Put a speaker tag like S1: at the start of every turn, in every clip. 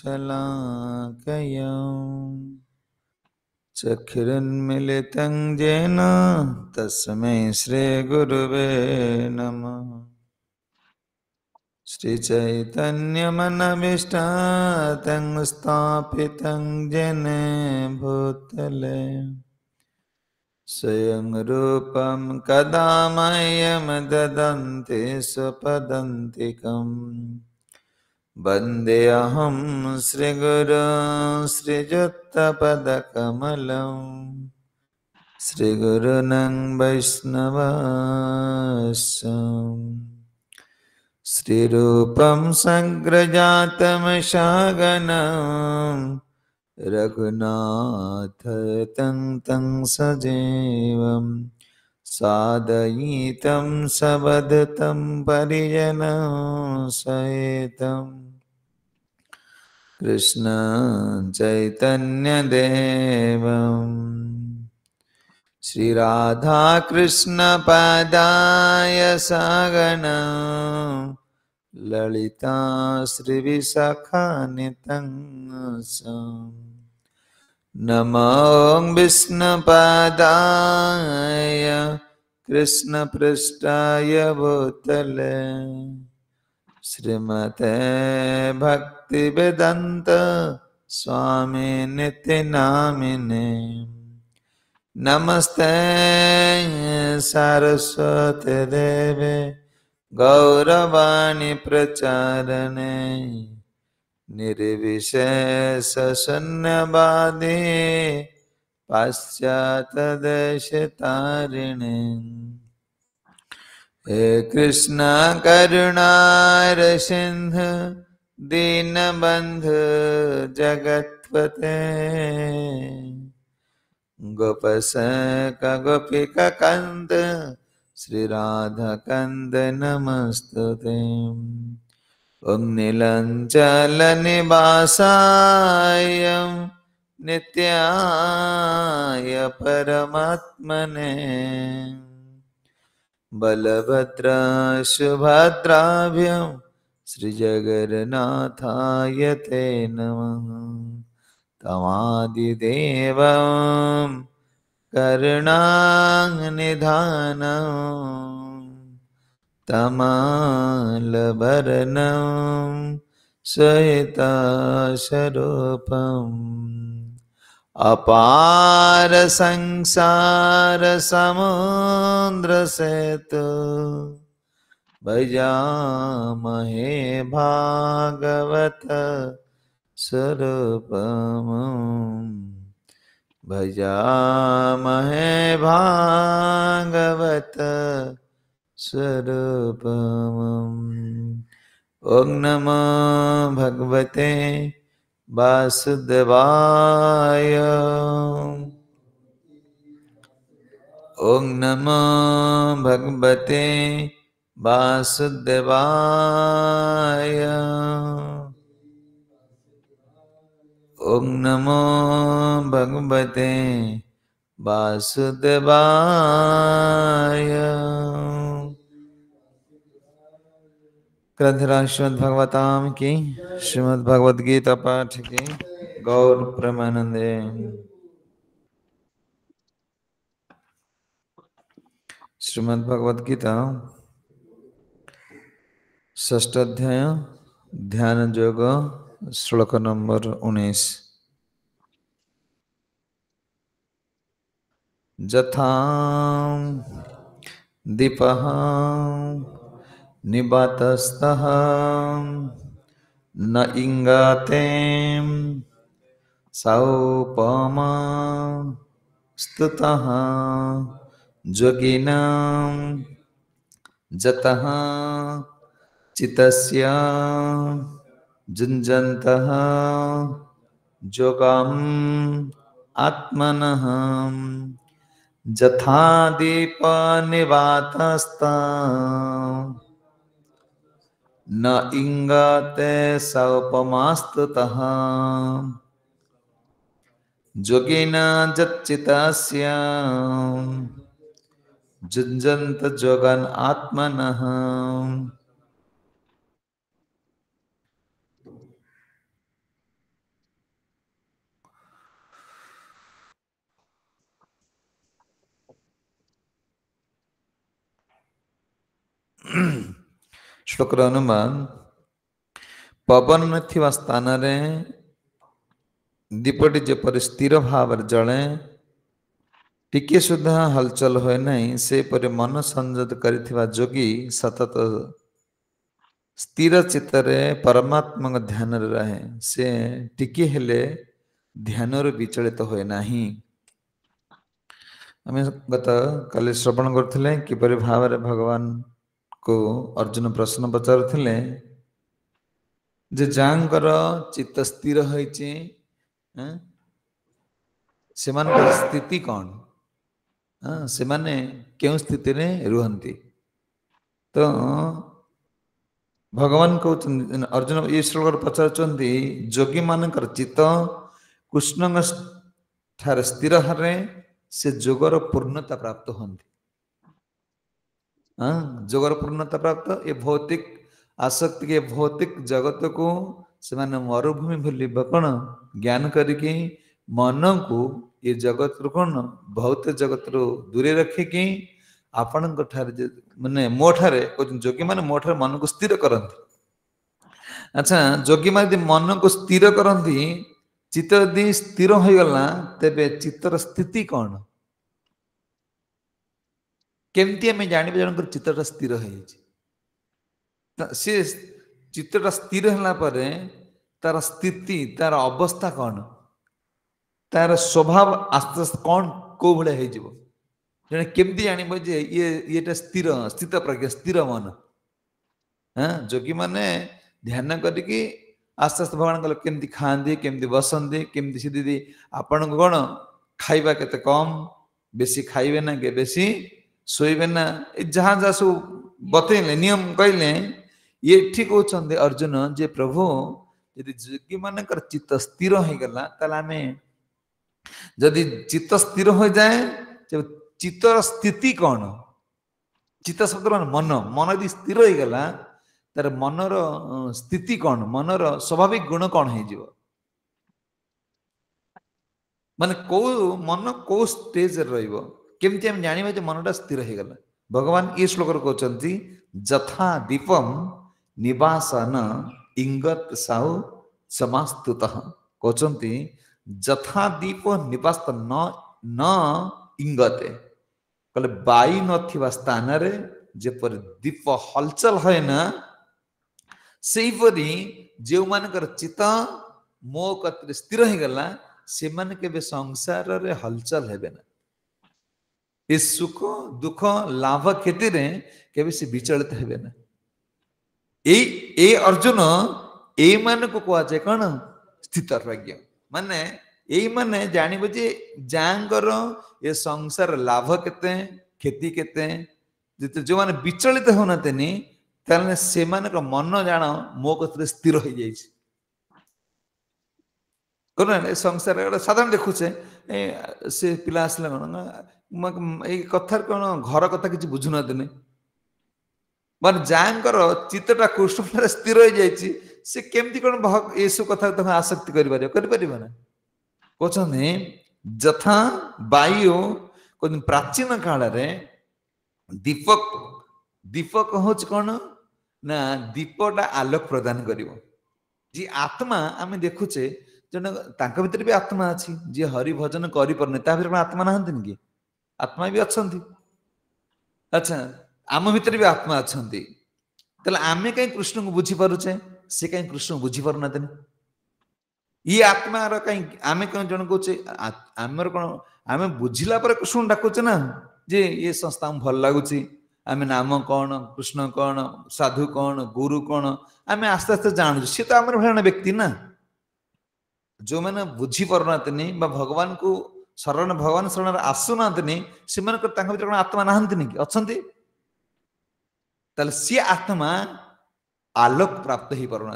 S1: शलाकया चक्षुरुन्मीलितं येन तस्मै श्रीगुरुवे नमः। श्रीचैतन्यमनविष्टातं स्थापितं येन भूतले स्वयं रूपं कदा मह्यं ददन्ति स्वपदान्तिकम्। वन्देऽहं श्रीगुरुं श्रीयुक्तपदकमलं श्रीगुरून् वैष्णवांश्च श्रीरूपं सग्रजातं सहगणं रघुनाथं तं सजीवं साद्वैतं सवधूतं परिजनं सहितं कृष्ण चैतन्य देवं श्री राधा कृष्ण पादाय सगणं ललिता श्री विशाखान्वितं नमो विष्णुपादाय कृष्ण पृष्ठाय भूतले श्रीमते भक्तिवेदांत स्वामी नित्य नामिने नमस्ते सरस्वती देवे गौरवाणी प्रचारणे निर्विशेष शून्यवादी पाश्चात्य देश तारिणे हे कृष्ण करुणा सिंधु दीनबंधु जगत्पते गोपसेक गोपिका कंद श्री राधा कंद नमस्तुते। ओम नीलांचल निवासाय नित्याय परमात्मने बलभद्र सुभद्राभ्यां श्रीजगन्नाथाय ते नमः। तमादिदेवं करुणानिधानं तमालभरणं श्वेताशरूपम् अपार संसार समुद्र सेतु भजामहे भागवत स्वरूपम् भजामहे भागवत स्वरूपम्। ओम नमो भगवते वासुदेवाय ओम नमो भगवते वासुदेवाय ओम नमो भगवते वासुदेवाय। ग्रंथराज श्रीमद् भगवताम की श्रीमद् भगवद गीता पाठ की गौर प्रेमानंदे। श्रीमद् भगवद गीता षष्ठ अध्याय ध्यान योग श्लोक नंबर 19। जथा दीपः निबातस्तः न इंगाते सौपमा स्तुतः जोगिनां जतः चितस्य जुञ्जन्तः जोगम् आत्मनः जथा दीप निवातस्ता न इंगते सौपमास्तुतः जोगिना जच्चितस्य जुञ्जन्त जोगन् आत्मनः। श्लोकर अनुमान पवन नथिबा स्थान रे दीपटी जेपरि स्थिर भाव जले टिके सुधा हलचल होए नहीं से परे मन संयत करिथिबा जोगी सतत स्थिर चित्तरे परमात्मा ध्यान रहे से टिके हेले ध्यान विचलित होए नहीं। आम गत काली श्रवण करथिले किपरि भाव भगवान को अर्जुन प्रश्न पचारुथिले जे जांकर चित्त स्थिर होइछि सेमानकर स्थिति कौन से माने क्यों स्थिति रे रुहंती तो भगवान को अर्जुन ये श्लोक पचारुचंती जोगी मानकर चित्त कृष्ण ठारे स्थिर हरे से जोगर पूर्णता प्राप्त होती। जोगर पूर्णता प्राप्त ये भौतिक आसक्ति के भौतिक जगत को से माने मरुभूमि भूल कौन ज्ञान करके मन को ये जगत रू कौन भौतिक जगत रू दूरे रखिकी आपण माने मो ठारे जोगी माने मो ठारे मन को स्थिर करती। अच्छा जोगी माने मन को स्थिर करती चित्त यदि स्थिर हो गला तेबे चित्तर स्थिति कौन केमती आम जान जनकर चित्तटा स्थिर सी चित्तटा स्थिर होला परे तार स्थिति तार अवस्था कौन तार स्वभाव आस्ते आस्ते कौन को भाया हो जने केमती जान जे ये स्थिर स्थित प्रज्ञा स्थिर मन हाँ जोगी माने ध्यान करके आस्ते आस्ते भगवान कहले केमती खाते केमती बसंती केमती सी दीदी आपण को कौन खाइबा केते कम बेसी खाइबे ना के बेसी शोबे ना जहाँ जहाँ सब बतैले नियम कहले ये ठीक होचंदे अर्जुन जे प्रभु यदि जोगी मानकर चित्त स्थिर हो गला ताले आमे यदि चित्त स्थिर हो जाए चित्तर स्थिति कौन चित्त शब्द मन मन यदि स्थिर हो गला तार मनर स्थिति कौन मनर स्वाभाविक गुण कौन हो माने को मन को स्टेज रहिबो केमती हम जानिबा जे मनटा स्थिर हो गला भगवान ये श्लोक कहते जथा दीपम निवासन इंगत साहु समास्तुतः कहते जथा दीप निवास न इंगते कहले बाई नथिबा स्थान रे जेपर दीप हलचल है ना सेहीपरि जो मानकर चित्त मो कत्र स्थिर हो गला से माने केबे संसार रे हलचल हेबे ना ये सुख दुख लाभ क्षति रे केबे से विचलित हेबे ना ए अर्जुन ए मान को कह जाए कौन स्थित प्रज्ञ माने ए माने जानिबो जे जांगर ये संसार लाभ केते क्षति केते जो माने विचलित होना तेनी ताने से माने को मन जान मो कत्र स्थिर हो जाई छी कोन संसार साधारण देखुचे से पिला आसला कोन ए कथार कोन घर कथा किछि बुझु न देने मान जांकर चित्तटा कृष्ण स्थिर हो जाई से केमती कोन येसु कथा त आसक्ति करि परिबो ना कहते जथा वायु कोन प्राचीन काल रे दीपक दीपक होच कोन ना दीपटा आलोक प्रदान करिवो जी आत्मा आमे देखुचे जन तांक भीतर भी आत्मा अछि जे हरि भजन करि परने ता भीतर आत्मा नहंतिन कि आत्मा भी अछंती अच्छा आम भीतर भी आत्मा अछंती तले आमे कहीं कृष्ण को बुझी पारुचे से कहीं कृष्ण को बुझी पारना देन ये आत्मा रो कहीं आमे कौन जन कोचे आमर कोन आमे बुझिला पर कृष्ण डाकुचे ना जे ये संस्था हम भल लागुची आमे नाम कौन कृष्ण कौन साधु कौन गुरु कौन आमे आस्ते आस्ते जानू सी तो आमर भरण व्यक्ति ना जो मैंने बुझी पारना भगवान को शरण भगवान शरण आसुना से आत्मा नहांती कि अच्छी सी आत्मा आलोक प्राप्त हो पारना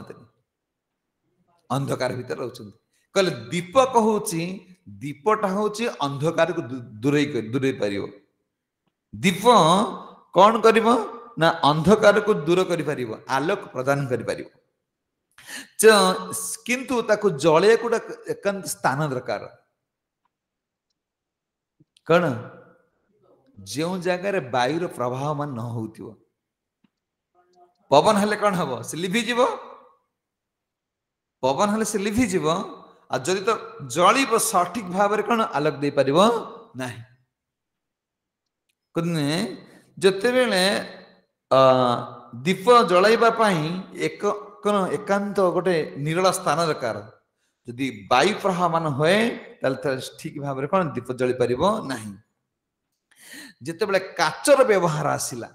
S1: अंधकार भीतर रोचंती कहले दीपक हूँ दीपटा हूँ अंधकार को दूरे पार दीप कौन कर ना अंधकार को दूर कर आलोक प्रदान कर किंतु ताको जलिया गोटे एकांत स्थान दरकार कौन जो जगार वायुर प्रभाव मान न हो पवन हेले कौन हम से लिभिज पवन हेले से लिभिज आ जदि तो जलिब सठिक भाव में कौन आलोक दे पार ना जिते बेले दीप जलाइबा एक कौन एकांत गोटे निरल स्थान दरकार जदि वायु प्रवाह मान हुए ठीक भाव में कौन दीप जली पार ना जिते बड़े काचर व्यवहार आसला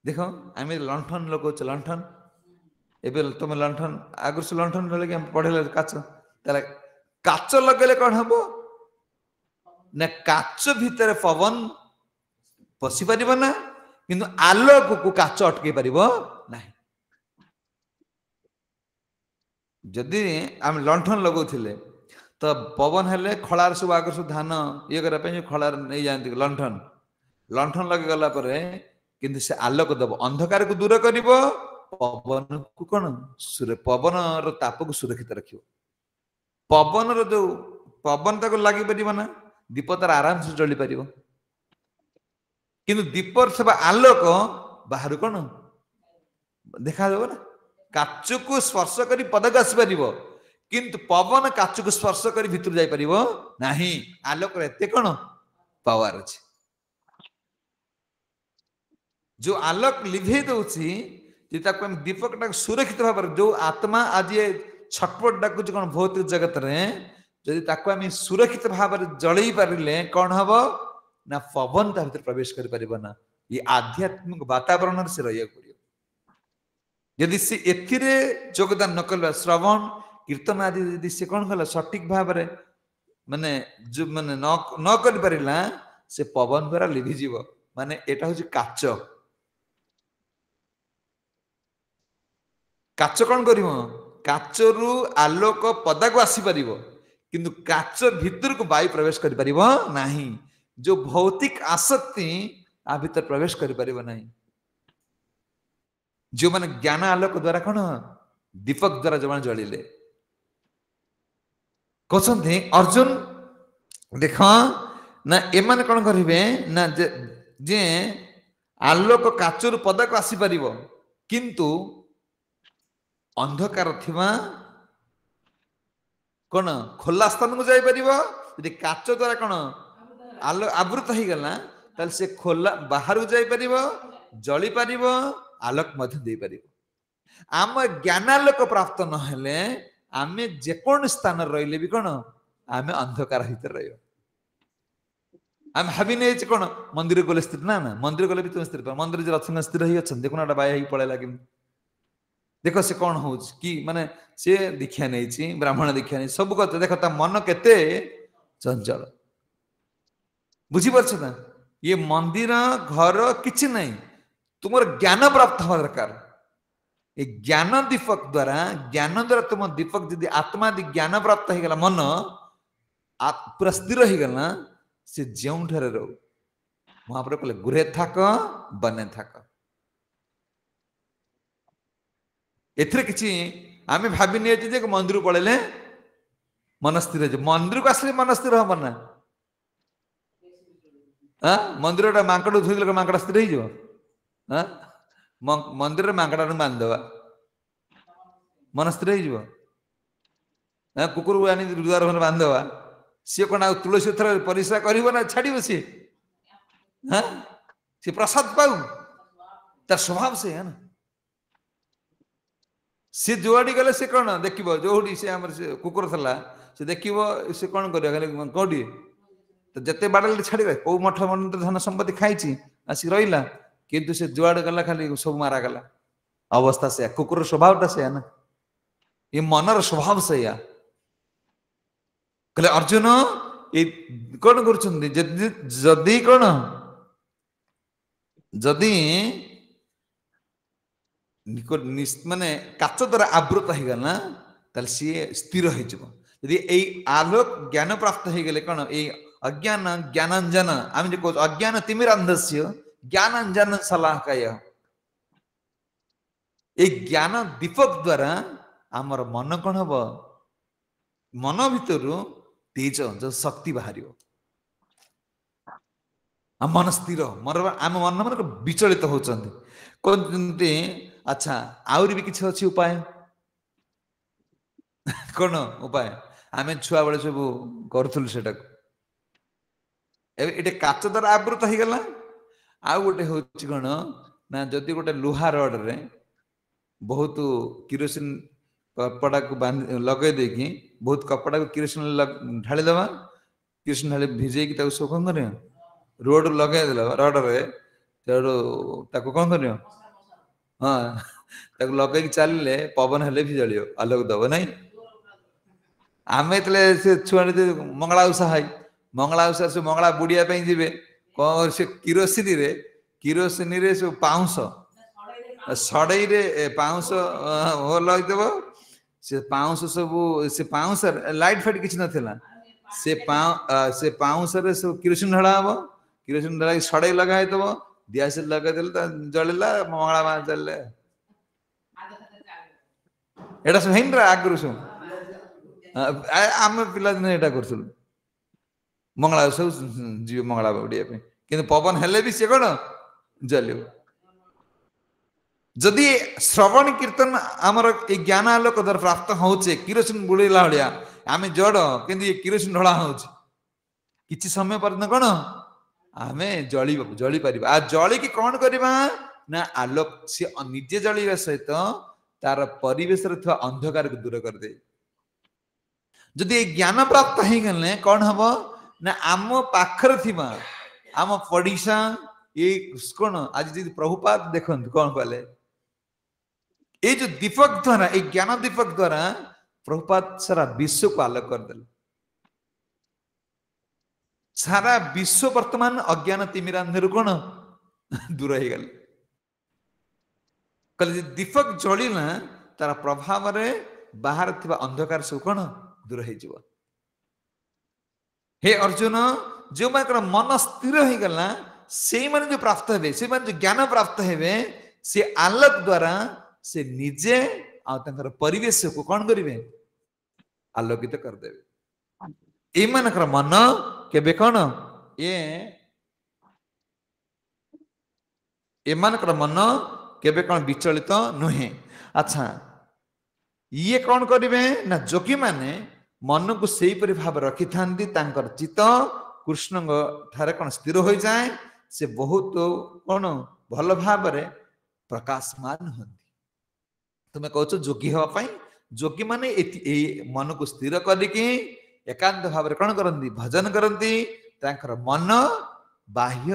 S1: देख आम लंठन लगौच लंठन एवं तुम लंठन आगुरी से लंठन पढ़े काच काच लगे कौन हम ना काच भितर पवन पशि पार ना किंतु आलोक को काच अटकई पार ना जदि आम लंठन लगौले तो पवन हेले खलार सब आगे सब धान ये करने खलार नहीं जाती लंठन लंठन लगे गला किंतु से आलोक दब अंधकार को दूर कर पवन को कौन पवन ताप को सुरक्षित रख पवन जो पवन तक लगे पार ना दीप तार आराम से जली पार किंतु दीप सब आलोक बाहर कौन देखा ना काच को स्पर्श कर पदक आसपार किंतु पवन काच को स्पर्श कर भीतर जापर ना आलोक एत कौन पावर अच्छे जो आलोक लिभे दूसरी दीपक सुरक्षित भाव जो आत्मा आज छटपट डाकुच कौन भौतिक जगत में जदि आम सुरक्षित भाव जल पारे कौन हम ना पवन ता भीतर प्रवेश कर ना ये आध्यात्मिक वातावरण से रहा पड़ो यदि सी एथिरे योगदान न कल श्रवण कीर्तन आदि यदि से कौन कला सठिक भाव माने जो माने न कर पारिला से पवन द्वारा लिभिज माने एटा हूँ काच काच कौन कर काचरू आलोक पदा को आसी पार किंतु काच भीतर को वायु प्रवेश कर पार ना जो भौतिक आसक्ति आ भीतर प्रवेश कर पार ना जो माने ज्ञान आलोक द्वारा कौन दीपक द्वारा जो जलिले कहते अर्जुन देख ना एमाने कौन करेंगे ना जे आलोक काचर पदा को आसी पार किंतु अंधकार थिबा कौन खोला स्थान को जाई परिबो यदि काच द्वारा कौन आलो आवृत हो गला ताल से खोला बाहर जाई परिबो जली पारिबो आलोक मध्य दे पारिबो आम ज्ञानालोक प्राप्त न हेले आमे जेकोन स्थान रहिले भी कौन आमे अंधकार भीतर रहियो आम भाभी नहीं कौन मंदिर गले स्थिर ना ना मंदिर गले भी तुम स्थिर मंदिर जो रचना स्थिर ही अच्छा देखो ना बाया ही पड़ेला कि देख से कौन हो कि माने से दीक्षा नहीं ब्राह्मण दीक्षा नहीं सब कहते देख मन केते चंचल बुझीपार ना ये मंदिर घर किसी नहीं तुम ज्ञान प्राप्त हवा दरकार ये ज्ञान दीपक द्वारा तुम दीपक जदि आत्मा यदि ज्ञान प्राप्त हो गला मन पूरा स्थिर हो गला से जो रो महाप्रभु कहले गुरे थाक बने थाक एथरे किछि आमे भाबी नै जे मंदिर पळेले मन स्थिर हो मंदिर को आसले मन स्थिर हम ना मंदिर मांकड़ धोई मांकड़ स्थिर हो मंदिर मांकड़ बांधवा मन स्थिर हो कुकुर को आनी दुआर घर बांधवा सी कौन आ तुलसी थर परिश्रा कर छाड़ सी सी प्रसाद पाऊ तार स्वभाव से है ना सी जुआड़ी गले से कौन देख जो से आम कुकुर था से देख से कौन कर कौटी तो जिते बाड़े छाड़े कौ मठ मंदिर धन संपत्ति खाई आसिक रहा किंतु से जुआड़े गला खाली सब मारा गला अवस्था से कुकुर स्वभावटा से ना ये मनर स्वभाव से कहले अर्जुन ये कौन कर कौन जदि माने काच द्वारा आवृत हो गला सी स्थिर हो आलोक ज्ञान प्राप्त हो गले कौन ये अज्ञान ज्ञानांजन आम जो कह अज्ञान तिमिरांधस्य ज्ञानांजन शलाकाय ये ज्ञान दीपक द्वारा आमर मन कौन हम मन भितर तेज जो शक्ति बाहर ଆମ ମନ ସ୍ଥିର ଆମ ମନ ମାନେ ବିଚଳିତ ହଉଛନ୍ତି କହୁଛନ୍ତି। ଆଚ୍ଛା ଆହୁରି ବି କିଛି ଅଛି ଉପାୟ? କଣ ଉପାୟ? ଆମେ ଛୁଆ ବେଳେ ସବୁ କରୁଥିଲୁ ସେଟାକୁ। ଏବେ ଏଠି କାଚ ଦ୍ୱାରା ଆବୃତ ହେଇଗଲା। ଆଉ ଗୋଟେ ହଉଛି କଣ ନା ଯଦି ଗୋଟେ ଲୁହା ରଡରେ ବହୁତ କିରୋସିନ କପଡାକୁ ଲଗେଇ ଦେଇକି ବହୁତ କପଡାକୁ କିରୋସିନ ଢାଳିଦବା। କିରୋସିନ ଢାଳି ଭିଜେଇକି ତାକୁ ସବୁ କଣ କରିବା? ରୋଡ ଲଗେଇଦେଲ ରଡରେ ସେଠୁ ତାକୁ କଣ କରିବ? ହଁ ତାକୁ ଲଗେଇକି ଚାଲିଲେ ପବନ ହେଲେ ବି ଜଳିବ, ଆଲୋକ ଦବ ନାଇଁ। ଆମେ ଯେତେବେଳେ ସେ ଛୁଆ ମଙ୍ଗଳା ଉଷା ହଇ ମଙ୍ଗଳା ଉଷା ସବୁ ମଙ୍ଗଳା ବୁଡିବା ପାଇଁ ଯିବେ କଣ ସେ କିରୋସିନିରେ ସବୁ ପାଉଁଶ ସଡେଇରେ ପାଉଁଶ ଲଗେଇଦବ। ସେ ପାଉଁଶ ସବୁ ସେ ପାଉଁଶ ଲାଇଟ ଫାଇଟ କିଛି ନଥିଲା। ସେ ପାଉଁଶରେ ସବୁ କିରୋସିନ ଢଳା ହବ। କିରୋସିନ ଢଳାକି ସଡେଇ ଲଗା ହେଇଥିବ। ଦିଆସିଲି ଲଗେଇଦେଲେ ତା ଜଳିଲା ମଙ୍ଗଳା ମା ଚାଲିଲେ। ଏଇଟା ସବୁ ହେଇନି ଆଗରୁ ସବୁ ଆମେ ପିଲାଦିନେ ଏଇଟା କରୁଥିଲୁ। ମଙ୍ଗଳା ସବୁ ଯିବେ ମଙ୍ଗଳା ଉଡିବା ପାଇଁ, କିନ୍ତୁ ପବନ ହେଲେ ବି ସିଏ କଣ ଜଲିବ। ଯଦି ଶ୍ରବଣ କୀର୍ତ୍ତନ ଆମର ଏଇ ଜ୍ଞାନ ଆଲୋକ ଦ୍ୱାରା ପ୍ରାପ୍ତ ହଉଛେ କିରୋସିନ ବୁଡେଇଲା ଭଳିଆ, ଆମେ ଜଡ କିନ୍ତୁ ଏ କିରୋସିନ ଢଳା ହଉଛି। କିଛି ସମୟ ପର୍ଯ୍ୟନ୍ତ କଣ ଆମେ ଜଳି ପାରିବା। ଆଉ ଜଳିକି କଣ କରିବା ନା ଆଲୋକ ସେ ନିଜେ ଜଳିବା ସହିତ ତାର ପରିବେଶରେ ଥିବା ଅନ୍ଧକାରକୁ ଦୂର କରିଦିଏ। ଯଦି ଏ ଜ୍ଞାନ ପ୍ରାପ୍ତ ହେଇଗଲେ କଣ ହବ ନା ଆମ ପାଖରେ ଥିବା ଆମ ପଡିଶା ଏଇ କଣ ଆଜି ଯଦି ପ୍ରଭୁପାଦ ଦେଖନ୍ତୁ କଣ କଲେ, ଏଇ ଯୋଉ ଦୀପକ ଦ୍ଵାରା ଏଇ ଜ୍ଞାନ ଦୀପକ ଦ୍ଵାରା ପ୍ରଭୁପାଦ ସାରା ବିଶ୍ୱକୁ ଆଲୋକ କରିଦେଲେ। ସାରା ବିଶ୍ୱ ବର୍ତ୍ତମାନ ଅଜ୍ଞାନ ତିମିରାନ୍ଧରୁ କଣ ଦୂର ହେଇଗଲେ। କହିଲେ ଯେ ଦୀପକ ଜଳିଲା ତାର ପ୍ରଭାବରେ ବାହାରେ ଥିବା ଅନ୍ଧକାର ସବୁ କଣ ଦୂର ହେଇଯିବ। ହେ ଅର୍ଜୁନ, ଯେଉଁମାନଙ୍କର ମନ ସ୍ଥିର ହେଇଗଲା ସେଇମାନେ ଯୋଉ ପ୍ରାପ୍ତ ହେବେ, ସେଇମାନେ ଯୋଉ ଜ୍ଞାନ ପ୍ରାପ୍ତ ହେବେ, ସେ ଆଲୋକ ଦ୍ଵାରା ସେ ନିଜେ ଆଉ ତାଙ୍କର ପରିବେଶକୁ କଣ କରିବେ? ଆଲୋକିତ କରିଦେବେ। ଏଇମାନଙ୍କର ମନ କେବେ କଣ ଏମାନଙ୍କର ମନ କେବେ କଣ ବିଚଳିତ ନୁହେଁ। ଆଚ୍ଛା ଇଏ କଣ କରିବେ ନା ଯୋଗୀ ମାନେ ମନକୁ ସେଇପରି ଭାବରେ ରଖିଥାନ୍ତି। ତାଙ୍କର ଚିତ୍ତ କୃଷ୍ଣଙ୍କ ଠାରେ କଣ ସ୍ଥିର ହୋଇଯାଏ। ସେ ବହୁତ କଣ ଭଲ ଭାବରେ ପ୍ରକାଶମାନ ହୁଅନ୍ତି। ତୁମେ କହୁଛ ଯୋଗୀ ହେବା ପାଇଁ, ଯୋଗୀ ମାନେ ଏଇ ମନକୁ ସ୍ଥିର କରିକି ଏକାନ୍ତ ଭାବରେ କଣ କରନ୍ତି? ଭଜନ କରନ୍ତି। ତାଙ୍କର ମନ ବାହ୍ୟ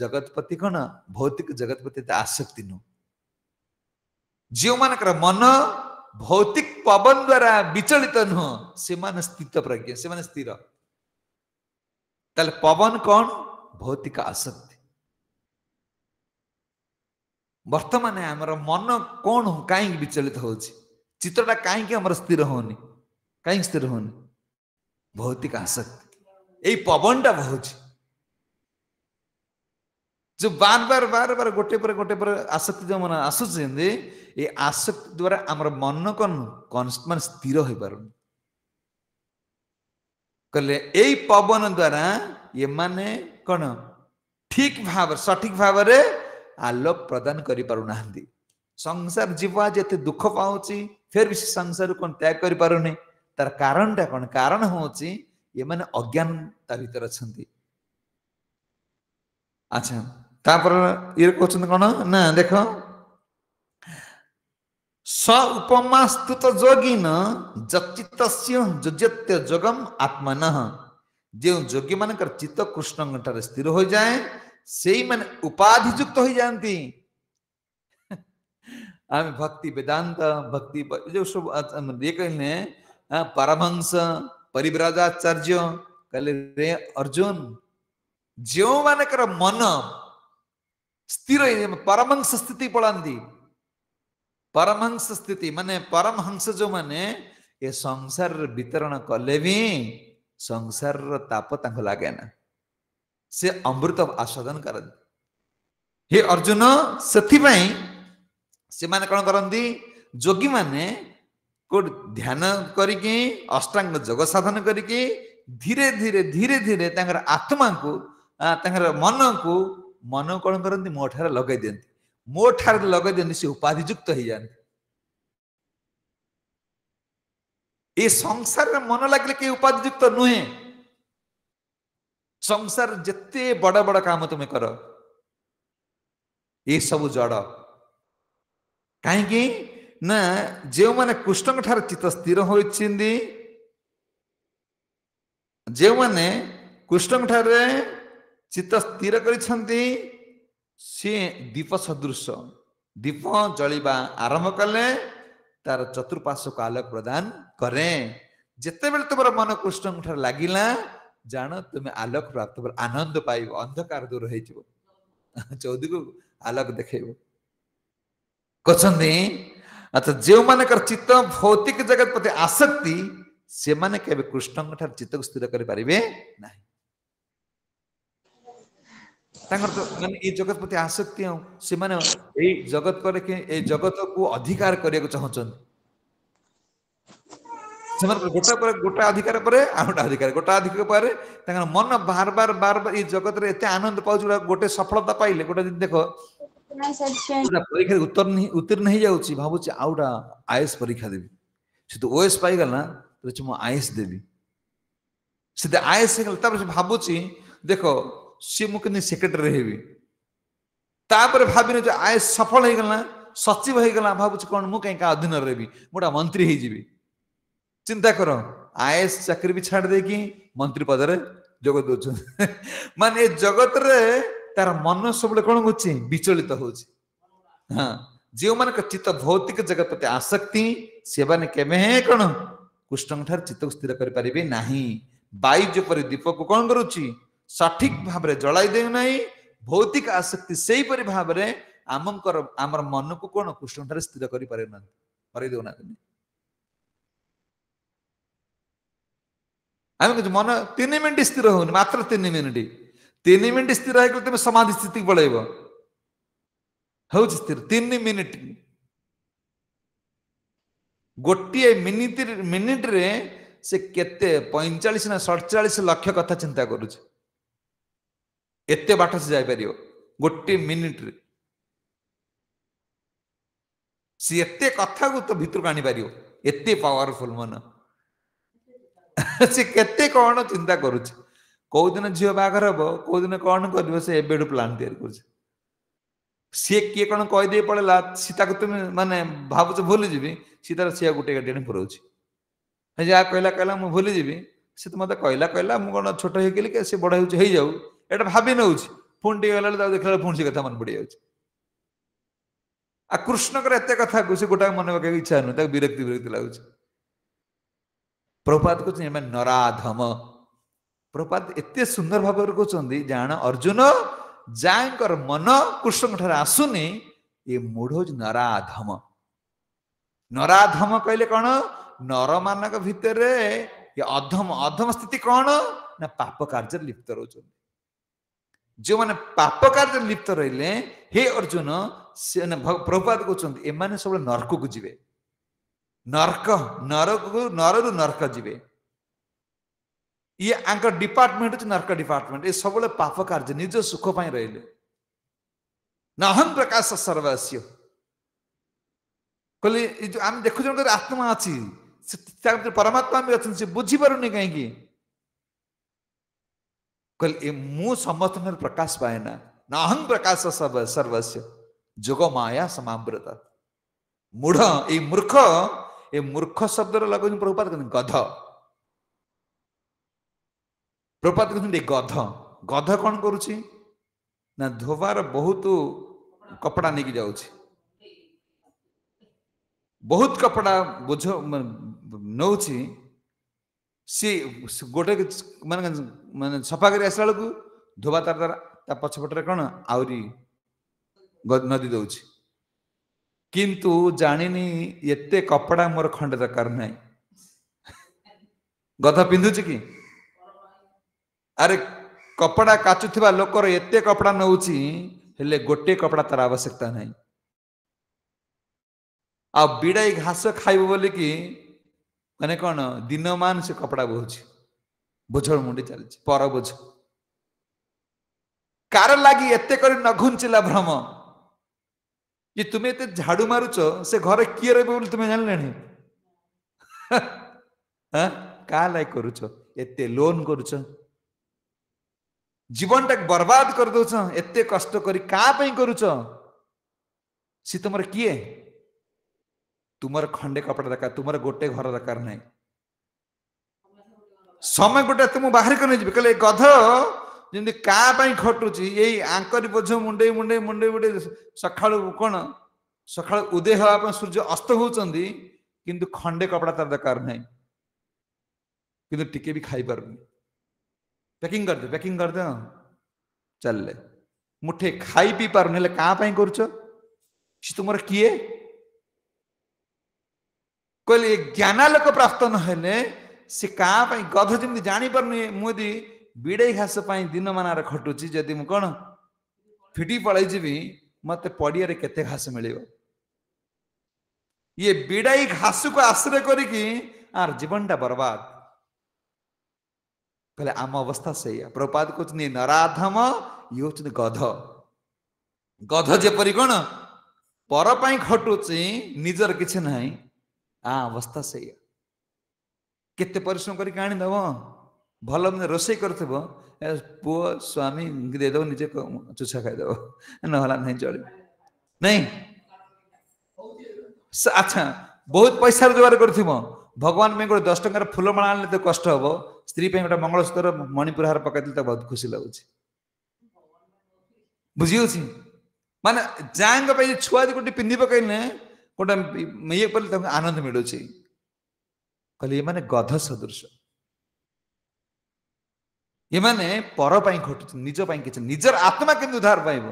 S1: ଜଗତ ପ୍ରତି କଣ ଭୌତିକ ଜଗତ ପ୍ରତି ଆସକ୍ତି ନୁହଁ। ଯେଉଁମାନଙ୍କର ମନ ଭୌତିକ ପବନ ଦ୍ଵାରା ବିଚଳିତ ନୁହଁ, ସେମାନେ ସ୍ଥିତ ପ୍ରଜ୍ଞ, ସେମାନେ ସ୍ଥିର। ତାହେଲେ ପବନ କଣ? ଭୌତିକ ଆସକ୍ତି। ବର୍ତ୍ତମାନ ଆମର ମନ କଣ କାହିଁକି ବିଚଳିତ ହଉଛି? ଚିତ୍ରଟା କାହିଁକି ଆମର ସ୍ଥିର ହଉନି? କାହିଁକି ସ୍ଥିର ହଉନି? ଭୌତିକ ଆସକ୍ତି। ଏଇ ପବନଟା ବହୁଛି, ଯୋଉ ବାର ଗୋଟେ ପରେ ଆସକ୍ତି ଯୋଉ ମନ ଆସୁଛନ୍ତି, ଏ ଆସକ୍ତି ଦ୍ଵାରା ଆମର ମନ ମାନେ ସ୍ଥିର ହେଇପାରୁନି। କହିଲେ ଏଇ ପବନ ଦ୍ଵାରା ଏମାନେ କଣ ଠିକ ଭାବରେ ସଠିକ ଭାବରେ ଆଲୋକ ପ୍ରଦାନ କରିପାରୁନାହାନ୍ତି। ସଂସାର ଜୀବ ଆଜି ଏତେ ଦୁଃଖ ପାଉଛି, ଫେର ବି ସେ ସଂସାରରୁ କଣ ତ୍ୟାଗ କରିପାରୁନି। ତାର କାରଣଟା କଣ? କାରଣ ହଉଛି ଏମାନେ ଅଜ୍ଞାନତା ଭିତରେ ଅଛନ୍ତି। ଆଚ୍ଛା ତାପରେ ଇଏ କହୁଛନ୍ତି କଣ ନା ଦେଖ, ସ ଉପମାସ୍ତୁତ ଯୋଗୀନ ଯଚିତସ୍ୟ ଯୁଜ୍ୟତ୍ୟ ଯୋଗମ୍ ଆତ୍ମନଃ। ଯେଉଁ ଯୋଗୀ ମାନଙ୍କର ଚିତ୍ତ କୃଷ୍ଣଙ୍କ ଠାରେ ସ୍ଥିର ହୋଇଯାଏ, ସେଇମାନେ ଉପାଧି ଯୁକ୍ତ ହୋଇଯାଆନ୍ତି। ଆମେ ଭକ୍ତି ବେଦାନ୍ତ ଭକ୍ତି ଯୋଉ ସବୁ ଇଏ କହିଲେ ପରମହଂସ ପରିବ୍ରାଜାଚାର୍ଯ୍ୟ କହିଲେ, ରେ ଅର୍ଜୁନ, ଯେଉଁମାନଙ୍କର ମନ ସ୍ଥିର ପରମହଂସ ସ୍ଥିତି ପଳାନ୍ତି। ପରମହଂସ ସ୍ଥିତି ମାନେ ପରମହଂସ ଯୋଉମାନେ ଏ ସଂସାରରେ ବିତରଣ କଲେ ବି ସଂସାରର ତାପ ତାଙ୍କୁ ଲାଗେ ନା, ସେ ଅମୃତ ଆସ୍ୱାଦନ କରନ୍ତି। ହେ ଅର୍ଜୁନ, ସେଥିପାଇଁ ସେମାନେ କଣ କରନ୍ତି? ଯୋଗୀ ମାନେ କୋଉଠି ଧ୍ୟାନ କରିକି ଅଷ୍ଟାଙ୍ଗ ଯୋଗ ସାଧନ କରିକି ଧୀରେ ଧୀରେ ତାଙ୍କର ଆତ୍ମାକୁ मन को मन कौन करती मो ठारे लगे दिखती मो ठारे लगे दिखती सी उपाधिजुक्त हो जाती ये संसार में मन लगे कि उपाधिजुक्त नुहे संसार जिते बड़ बड़ काम तुम्हें कर ये सब जड़ कहीं ना जो मैंने कृष्ण ठार चित्त स्थिर होती जो मैंने कृष्ण ठार चित्त स्थिर करिसेंती सी दीप सदृश दीप जलिबा आरंभ कले तार चतुर्पार्श्व को आलोक प्रदान करे जिते बेले तुम मन कृष्ण ठार लगिला जान तुम्हें आलोक प्राप्त आनंद पाइब अंधकार दूर हो चौदी को आलोक देखेब कहते अच्छा जो मानकर चित्त भौतिक जगत प्रति आसक्ति से माने केबे कृष्ण ठार चित्त को स्थिर करि परिबे नाही तांगर तो माने ए जगत प्रति आसक्ति हो से माने ए जगत करे के ए जगत को अधिकार करिया को चाहछन से माने गोटा अधिकार परे आउटा अधिकार गोटा अधिकार परे तांगर मन बार बार ए जगत रे एते आनंद पाउ गोटे सफलता पाइले गोटे दिन देखो परीक्षा उत्तीर्ण नहीं जाऊँगी भावुँ आउटा आईएएस परीक्षा देवी से तो ओएस पाई गला तो मु आईएएस देवी से आईएएस भावुँ देखो सी मुझे सेक्रेटरी हेबी तापर भाविनी जो आईएएस सफल हो गला सचिव हो गला भावुँ कौन मुझे कहीं अधीन रही गोटा मंत्री हो चिंता कर आईएएस चाकरी भी छाड़ देकी मंत्री पद जोग दौन माने जगत रे तार मन सब कौन हो विचलित हो हाँ जो मान चित्त भौतिक जगत प्रति आसक्ति से माने केवे कौन कृष्ण ठार चित्त को स्थिर करें ना वायु जपरी दीप को कौन करुच्ची सठिक भाव में जलाई दे ना भौतिक आसक्ति से भाव में आमर मन को कौन कृष्ण ठार स्थिर कर दौना आम मन 3 मिनिट स्थिर होनी मात्र 3 मिनिट 3 मिनिट स्थिर है तुम समाधि स्थिति पलैब हूँ स्थिर 3 मिनिट गोटे मिनिट रे से केते 45 ना 47 लक्ष कथा चिंता करुचे एते बाट से जापर गोटे मिनिट रे सी एते कथा को तो भीतर को आनी पार एते पावरफुल मन सी केते कौन चिंता करुचे कौ दिन झील बाहर हम कौ दिन कौन कर से एबेडू प्लान तैयार कर सी किए कौन कहीदे पड़ेगा सी तुम माने भावुच भूली जी सी तार सी गोटे गाड़ी पुराऊँच जहाँ कहला मुझे भूली जी सी तो मत कहला मुझे कौन छोट हो सी बड़ हो जाऊ एटा भाभी नौ पुणी टे गला देखला पुणी से कथा मन पड़ जाऊँ आ कृष्णकर एत कथा को सी गोटा मन पकड़ इच्छा नुह विरक्ति विरक्ति लगुच प्रभुपाद कहते नराधम प्रभुपाद एते सुंदर भाव कहते जान अर्जुन जाकर मन कृष्ण ठार आसुनी ये मूढ़ हूँ नराधम नराधम कहले कौन नर मान भितर अधम अधम स्थिति कौन ना पाप कार्य लिप्त रोच जो मैंने पाप कार्य लिप्त रहिले हे अर्जुन से प्रभुपाद कहते एमाने सब नरक को जीवे नरक नरु नरक जीवे ये आंकर डिपार्टमेंट नरक डिपार्टमेंट ये सब पाप कार्य निज सुख पाई रहिले नहं प्रकाश सर्वस्व कहले जो आम देखु आत्मा अच्छी परमात्मा भी अच्छे से बुझी पारुनी कहीं कहले मु समस्त प्रकाश पाए ना नहं प्रकाश सर्वस्व जोग माया समावृत मूढ़ ये मूर्ख शब्द लगे प्रभुपाद कहते गध प्रभुपाद कहते गध गध कौन करुच्ची ना धोबार बहुत कपड़ा नहीं जाऊँ बहुत कपड़ा बोझ नौ सी गोटे माने सफा कर आसला बेलू धोबा तार पछपटे कौन आहरी नदी दौर किंतु जानिनी एते कपड़ा मोर खंडे दरकार ना गध पिंधुच कि अरे कपड़ा काचुवा लोकर एते कपड़ा नौची हेले गोटे कपड़ा तार आवश्यकता नहीं आ बिड़ाई घास खाइब बोली कि माने कौन दिन मान से कपड़ा बोझ बोझ मुंडी चलती पर बोझ कार लगी एते कर न घुंचिला भ्रम कि तुम्हें एते झाड़ू मारुच से घर किए रहे बोली तुम्हें जानले का लाइक करुच एते लोन करुच जीवन टाक बर्बाद कर दौच एते कष्ट करी का पई करुच सी तुमर किए तुमर खंडे कपड़ा दरकार तुमर गोटे घर दरकार नहीं समय गोटे तुम बाहर कर जी कहले गध जमी का खटुची यही आंकरी बोझ मुंडे मुंडे मुंडे मुंडे सका कौन सका उदय हाँपा सूर्य अस्त होती किंतु खंडे कपड़ा तार दरकार नहीं किंतु टिके भी खाई पारुनी पैकिंग कर दे चल मुठे खाई पी पारुनी क्या करुच तुम किए कहले ज्ञाना लोक प्राप्त नहेले सी का गध जमी जानी पारुनी मुझे बिड़े घास दिन मान खटुची जदि मु कौन फिटी पलि जी मत पड़िया केते घास मिल ये बिड़ाई घास को आश्रय करिकी आर जीवन टा बर्बाद कहले आम अवस्था से प्रपात कहते नराधम ये हूँ गध गध जेपरी कौन पर खटुची निजर किसी ना आ अवस्था से केते परिश्रम करके आनीदब भल रोसे कर पुओ स्वामी देदेव निजे चुछा खाईदेव ना नहीं चल नहीं अच्छा बहुत पैसा रोजगार कर भगवान में गोटे 10 टंकार फूलमाला आने तो कष्ट हम स्त्री गोटे मंगलसूत्र मणिपुर हार पकड़ तो बहुत खुशी लगुच बुझी माने जांग छुआ गोटे पिंधि पकड़ने गोटे ये पड़े आनंद मिलूँ कहले ये गध सदृश ये माने पर खटु निज कि निजर आत्मा के उद्धार पाइब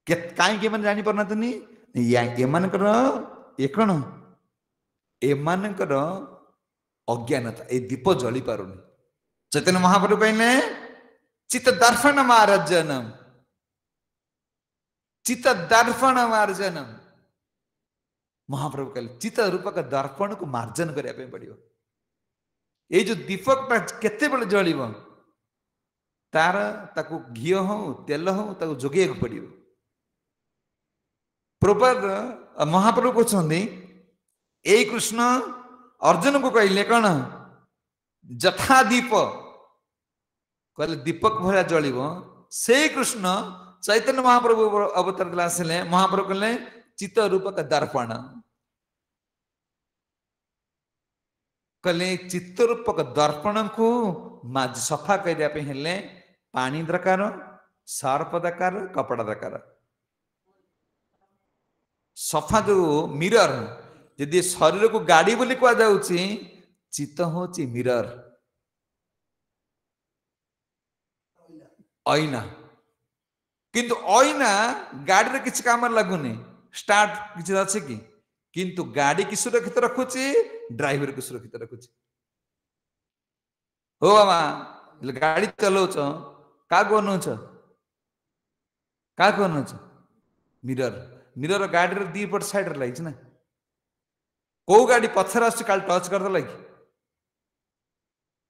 S1: कहीं जानी पारना एमानकर ये कौन एमानकर अज्ञानता ए दीप जली पारुनी चैतन्य महाप्रभु कहले चित्त दर्पण मार्जनम चित्त दर्पण मार्जनम महाप्रभु कहले चित्त रूपक दर्पण को मार्जन करने पड़ो ये जो दीपक केते बेले जल तार ताकू घी हो तेल हो ताकू जोगे पड़ो प्रभुपाद महाप्रभु कहते यही कृष्ण अर्जुन को कहले कौन जथा दीप कहले दीपक भरा जल से कृष्ण चैतन्य महाप्रभु अवतार आसिले महाप्रभु कहले चित्त रूपक दर्पण कहले चित्त रूपक दर्पण को सफा करने पानी दरकार सर्फ दरकार कपड़ा दरकार सफा जो मिरर यदि शरीर को गाड़ी बोली कह चित्त हूँ मिरर आईना किंतु आईना गाड़ी रे किसी काम लगुनि स्टार्ट किसी अच्छे कि किंतु गाड़ी की सुरक्षित रखुची ड्राइवर को सुरक्षित रखुची हो मामा गाड़ी चलाउछ का गर्नुछ मिरर मिरर गाड़ी रे दी पट साइड रे लागिछ ना को गाड़ी पछर आछ काल टच कर दे लागी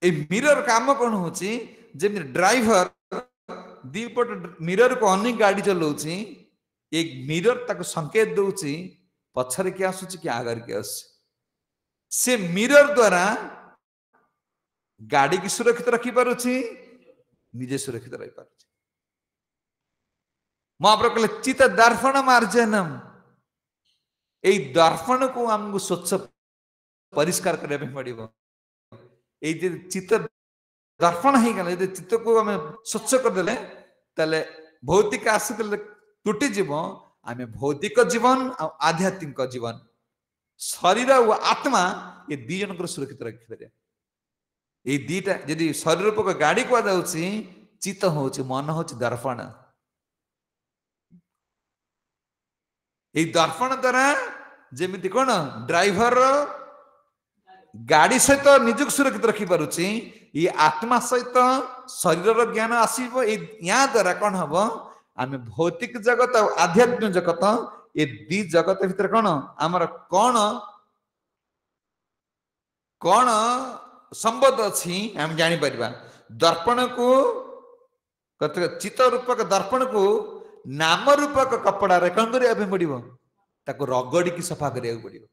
S1: ए मिरर काम कोन होची जे ड्राइवर दी पट मिरर को अन्य गाड़ी चलाउची एक मिरर तक संकेत दउची पछरे के आसुची कि आगर के आस से मिरर द्वारा गाड़ी की सुरक्षित रखी पारुची निजे सुरक्षित रही पारुची महाप्रभु कहले चित्त दर्पण मार्जनम ए दर्पण को हमको स्वच्छ परिष्कार करने पड़ो ये चित्त दर्पण हो गला चित्त को आम स्वच्छ करदे ताले भौतिक आसिक तुटी जीव आम भौतिक जीवन आध्यात्मिक जीवन शरीर और आत्मा ये दी जन सुरक्षित रखिपारे ये दीटा यदि शरीर रूपक गाड़ी कह चित्त हूँ मन हूँ दर्पण ये दर्पण द्वारा जमी कौन ड्राइवर गाड़ी सहित निजक सुरक्षित रखिपारुची ये आत्मा सहित शरीर ज्ञान आसो या द्वारा कौन हम आम भौतिक जगत और आध्यात्मिक जगत ये दी जगत भीतर कौन आमर कौन कौन संबंध अच्छी आम जानी परिबा दर्पण को चित्त रूपक दर्पण को नाम रूपक कपड़ा रे कौन करने पड़ो ताको रगड़ी की सफा करिया पड़ो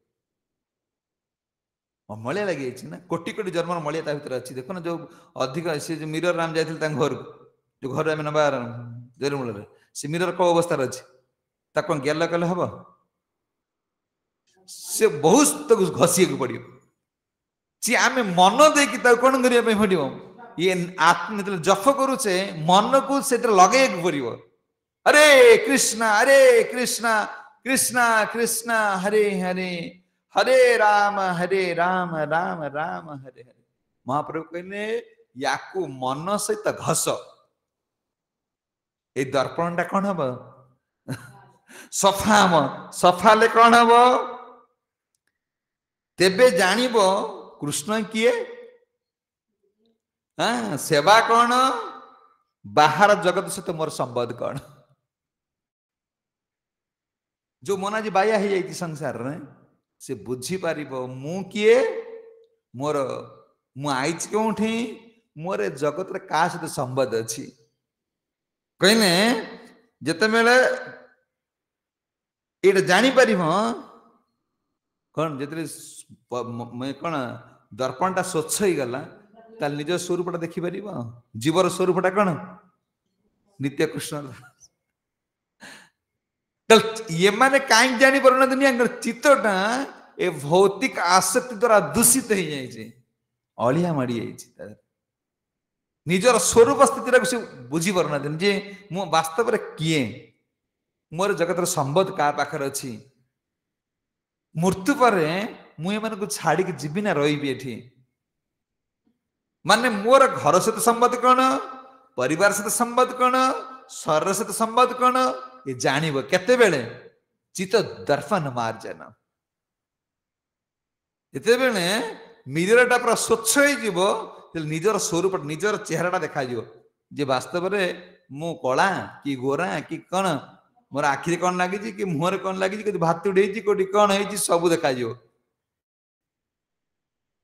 S1: मलिया लगी ना कोटी कोटी जन्म मलिया ता भीतर अच्छी देखो ना जो अधिक सी जो मिरर राम जाते घर जो घर आम नवा जेरुमूल से मिरर कौ अवस्था अच्छी ताको गेल कले हम से बहुत घसी पड़ो सी आम मन देकी कौन करने पड़ो ये आत्म जप करुचे मन को से लगे पड़ो हरे कृष्णा कृष्णा कृष्णा हरे हरे हरे राम राम राम हरे हरे महाप्रभु कहले याकू मन सहित घस ए दर्पण टा कौन हम सफा हम सफा ले कौन हम तेबे जानिब कृष्ण किए हाँ सेवा कौन बाहर जगत सहित मोर संबंध कौन जो मनाजी बाया ही जाती संसार रे से बुझी पार मु किए मोर मु आईच क्योंठी मोर जगत रे का सहित संबंध अच्छी कहने जिते बेले ये जानी पार कौन जिते कौन दर्पण टा स्वच्छ हो गला ताल निज स्वरूपटा देखिपर जीवर स्वरूपटा कौन नित्य कृष्ण ये माने कहीं जानी पार दुनिया चित्तटा ए भौतिक आसक्ति द्वारा दूषित हो जाए अलिया माड़ी जाए निजर स्वरूप स्थिति बुझी पार जे मु वास्तव में किए मोर जगत संबंध क्या पाखर अच्छी मृत्यु पर मुझे छाड़ी जीवी ना रही माने मोर घर सहित संबंध कौन परिवार सहित संबंध कौन शरीर सहित संबंध कौन ये जानिब केते बेले चित्त दर्पण मार्जन एते बेले मिररटा पूरा स्वच्छ हो निजर स्वरूप निजर चेहराटा देखा जे वास्तव में मु कला कि गोरा कि कौन मोर आखिरी कौन लगी कि मुहर कौन लगी भात उड़े कोटी कौन है सब देखा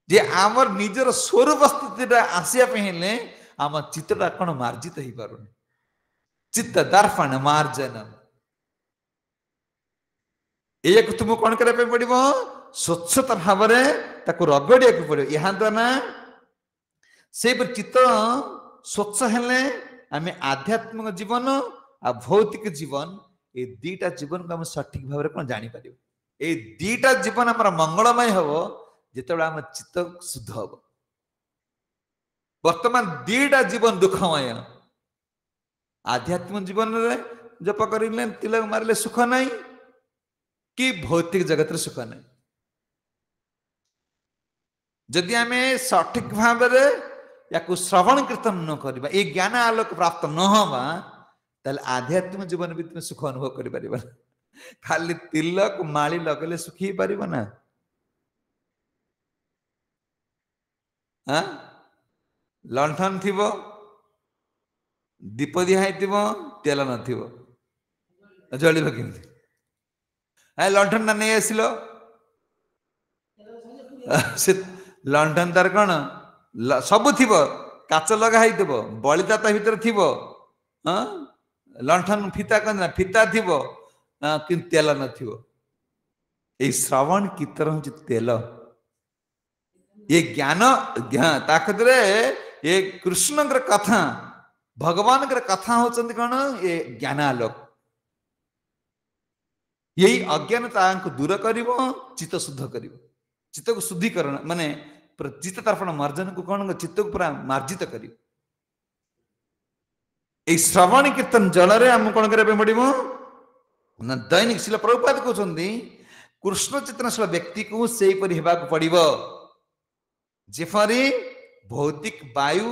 S1: जे आमर निजर स्वरूप स्थिति आसिया हेले आम चित्तटा कौन मार्जित हो पार चित्त दर्पण मार्जन एक तुम कौन करने पड़ो स्वच्छता भाव रगड़िया पड़ो यहाँ द्वारा से चित्त स्वच्छ हेले आम आध्यात्मिक जीवन आ भौतिक जीवन ये दीटा जीवन को आम सठिक भाव कौन जापर ये दीटा जीवन आम मंगलमय हम जिते आम चित्त शुद्ध हम वर्तमान दीटा जीवन दुखमय आध्यात्मिक जीवन रे जप कर तिलक मारे सुख नहीं कि भौतिक जगत सुख नहीं जदि आम सठिक भाव या श्रवण कीर्तन न करवा ये ज्ञान आलोक प्राप्त न हवा ताल आध्यात्मिक जीवन भी तुम सुख अनुभव कर खाली तिलक माली लगले सुखी पार ना लंठन थी दीप दिहाई तेल न जलिब कि लंठन टा नहीं आसिल से लंठन तार कौन सब थी काच लगा बलिता ता भीतर थी लंठन फिता कह फिता थी कि तेल न श्रवण कीर्तन हूँ तेल ये ज्ञान ताकतरे ये कृष्ण कथा भगवान कथा होचंदी कौन ये ज्ञानालोक यही अज्ञानता को दूर कर चित्त शुद्ध कर चित्त को शुद्धिकरण माने चित्त तर्पण मार्जन को कौन चित्त को पूरा मार्जित कर श्रवण कीर्तन जल आम कौन करने पड़ो ना दैनिक शिल प्रभुपाद कहते कृष्ण चेतनशील व्यक्ति को सेहीपरि हेबाक पड़िबो जेपरि भौतिक वायु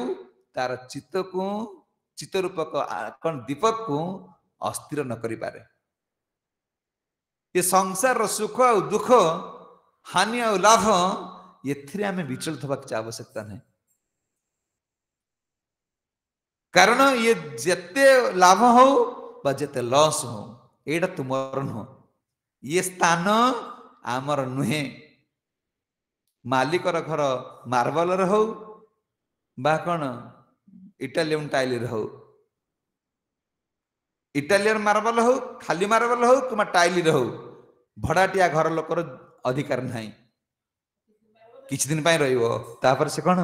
S1: तार चित्त को चित्त रूपक कौन दीपक को अस्थिर न करि पारे ये संसार सुख और दुख हानि और लाभ ये आम विचलित होगा आवश्यकता नहीं कारण ये जेते लाभ हो जेते लॉस हो एटा तुमर नुह ये स्थान आमर नुहे मालिकर घर मार्बल हो बा कौन इटालियन टाइल हो इटालियन मार्बल हो खाली मार्बल हो कि टाइल हो भड़ाटिया घर लोकर अधिकार ना किछि दिन पाई रहिबो तापर से कोन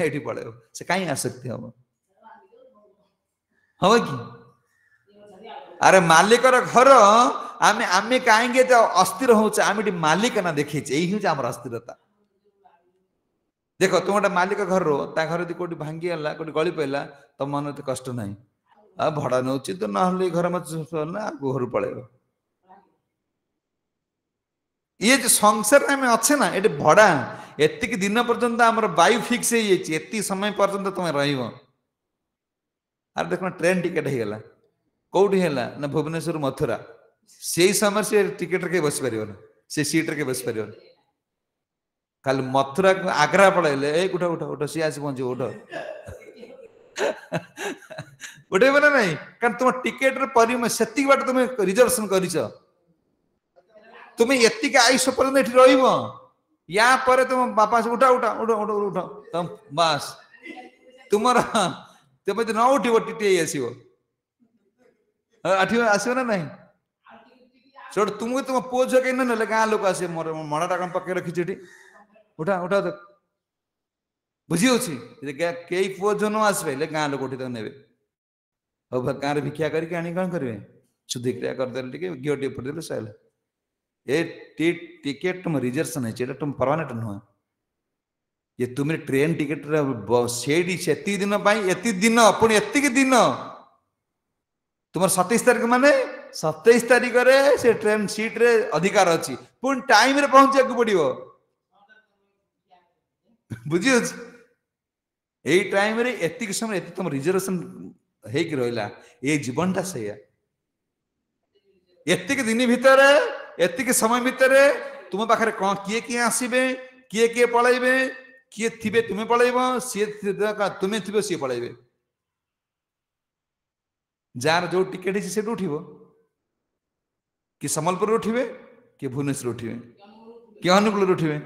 S1: एठी पळेबो से काई आसक्ति हम हम कि अरे मालिकर घर आमे आमे काहेंगे तो अस्थिर होचे आमे मालिक ना देखि एही हो हमर अस्थिरता देखो तुम गोटे मालिक घर रो ता घर यदि कोटी भांगी गला कोटी गली पइला तो मन तो कष्ट नहीं आ भड़ा नउची तो ना हले घर मत ना घर पळेबो ये जो संसार में अच्छे ना ये भड़ा एतिक दिन पर्यंत आमर वायु फिक्स एति समय पर्यंत तुम रहिबो आर देखो ट्रेन टिकेट हो गला कौटी है ना भुवनेश्वर मथुरा से समय से टिकेट रे बस पारिबो ना से सीट रे बस पारिबो खाली मथुरा आग्रा पळेले ए उठ उठ उठ सी आसी पहुंची उठ उठेबो ना नहीं कारण तुम टिकेट रे परिम सेति बाट तुम रिजर्वेशन करिसो तुम्हें एतिक आयुष पर्यंत एठी रहिबो या पर तुम बापा से उठा उठा उठ उठ उठ तुम बस तुमर तुम न उठिबो टिटी आसीबो आठिबो आसीबो ना नहीं छोड़ तुमको तुम पुओ झ के न गाँ लोक आसे मोर मणाटा कम पके रखी उठा उठा देख बुझी होची कई पुओ झ न आसबे गाँ लोक उठी ने गाँ रे भिक्षा करके आनी कौन करेंगे शुद्धि क्रिया करदे घी टे पड़े सैल ए टिकेट तुम रिजर्वेशन है तुम परमानेंट नुह ये तुम ट्रेन टिकेट से दिन एति दिन पुणी एति दिन तुम 27 तारीख माने 27 तारीख रे से ट्रेन सीट रे अधिकार अच्छी पुणी टाइम रे पहुंचा पड़ो बुझी यही टाइम रे एति समय एति तुम रिजर्वेशन हेक रहिला ये जीवनटा से एतिक दिन भितर एतिक समय भितर तुम पाखे कौन किए किए आसबे किए किए पलैबे किए थिबे तुम्हें पलैब सी तुम्हें थी सी पलैबे जार जो टिकेट है से उठिबो कि सम्बलपुर उठिबे कि भुवनेश्वर उठिबे कि अनुकूल उठिबे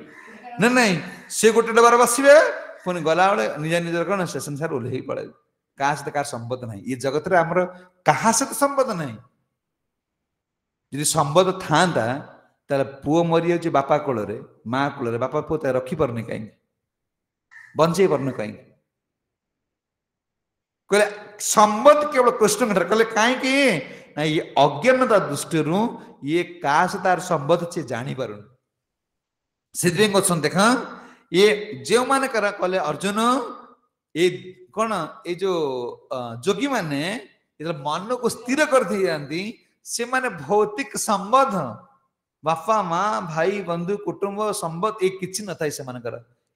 S1: ना नहीं से गोटे डबार बसबे पुणी गला बेले निजा निजर कौन स्टेशन सार ओल्हे पलैबे क्या सहित कार संबंध नहीं ये जगत रे हमर कहा सहित संबंध नहीं यदि संबंध था ताले पुओ मरी जाउची बापा कोल माँ कोल बापा पुओ रखी पारनी कहीं बंचे पारन कहीं कहले संबंध केवल कृष्ण कहले कहीं ये अज्ञानता दृष्टि ये क्या तार संबंध से जानी पार से देख ये जो मैंने कहले अर्जुन ये कौन ये जो जोगी माने मन को स्थिर कर दी से माने भौतिक संबंध बापा माँ भाई बंधु कुटुंब संबंध ये किसी न था से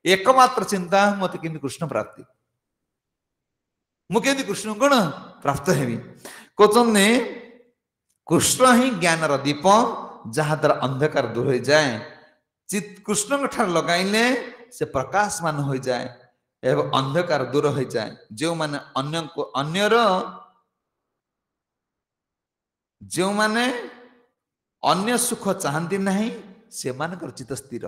S1: एकमात्र चिंता मत कि कृष्ण प्राप्ति मुझे कृष्ण कौन प्राप्त हेबी कहते कृष्ण ही ज्ञानर दीप जहाँ द्वारा अंधकार दूर हो जाए चित कृष्ण ठार लगाइले से प्रकाशमान हो जाए एवं अंधकार दूर हो जाए जो माने अन्य को अन्यर जो माने अन्य सुख चाहती नहीं से मानकर चित्त स्थिर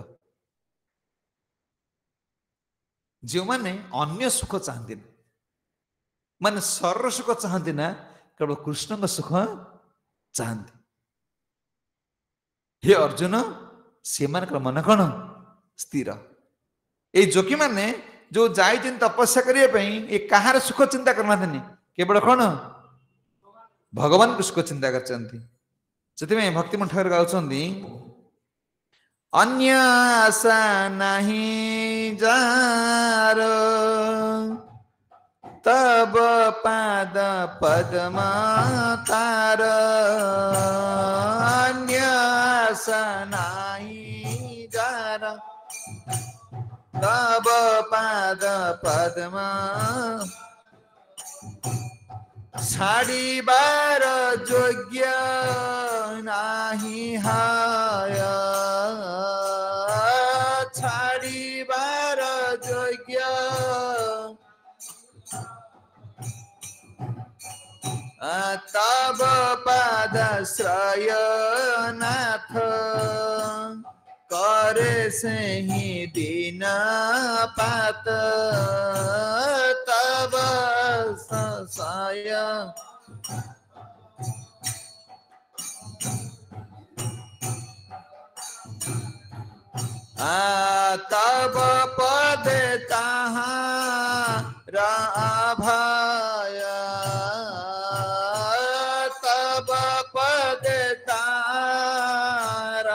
S1: जो माने अन्य सुख चाहती माने शरीर सुख चाहती ना केवल कृष्ण का सुख चाहती हे अर्जुन से मन कौन स्थिर ये जोगी माने जो जाई तपस्या करने ये कहार सुख चिंता करना केवल कौन भगवान को सुख चिंता करते भक्ति ठाकुर गाउछन्ती अन्य आशा नहीं जार तब पाद पद्म तार अन्य आशा नहीं जार तब पाद पद्म छाड़ीबार योग्य नाही हाय छाड़ीबार योग्य तब पादाश्रय नाथ करे से ही दीन पात तब संशय तब पदे ताहार अभय तब पदे ताहार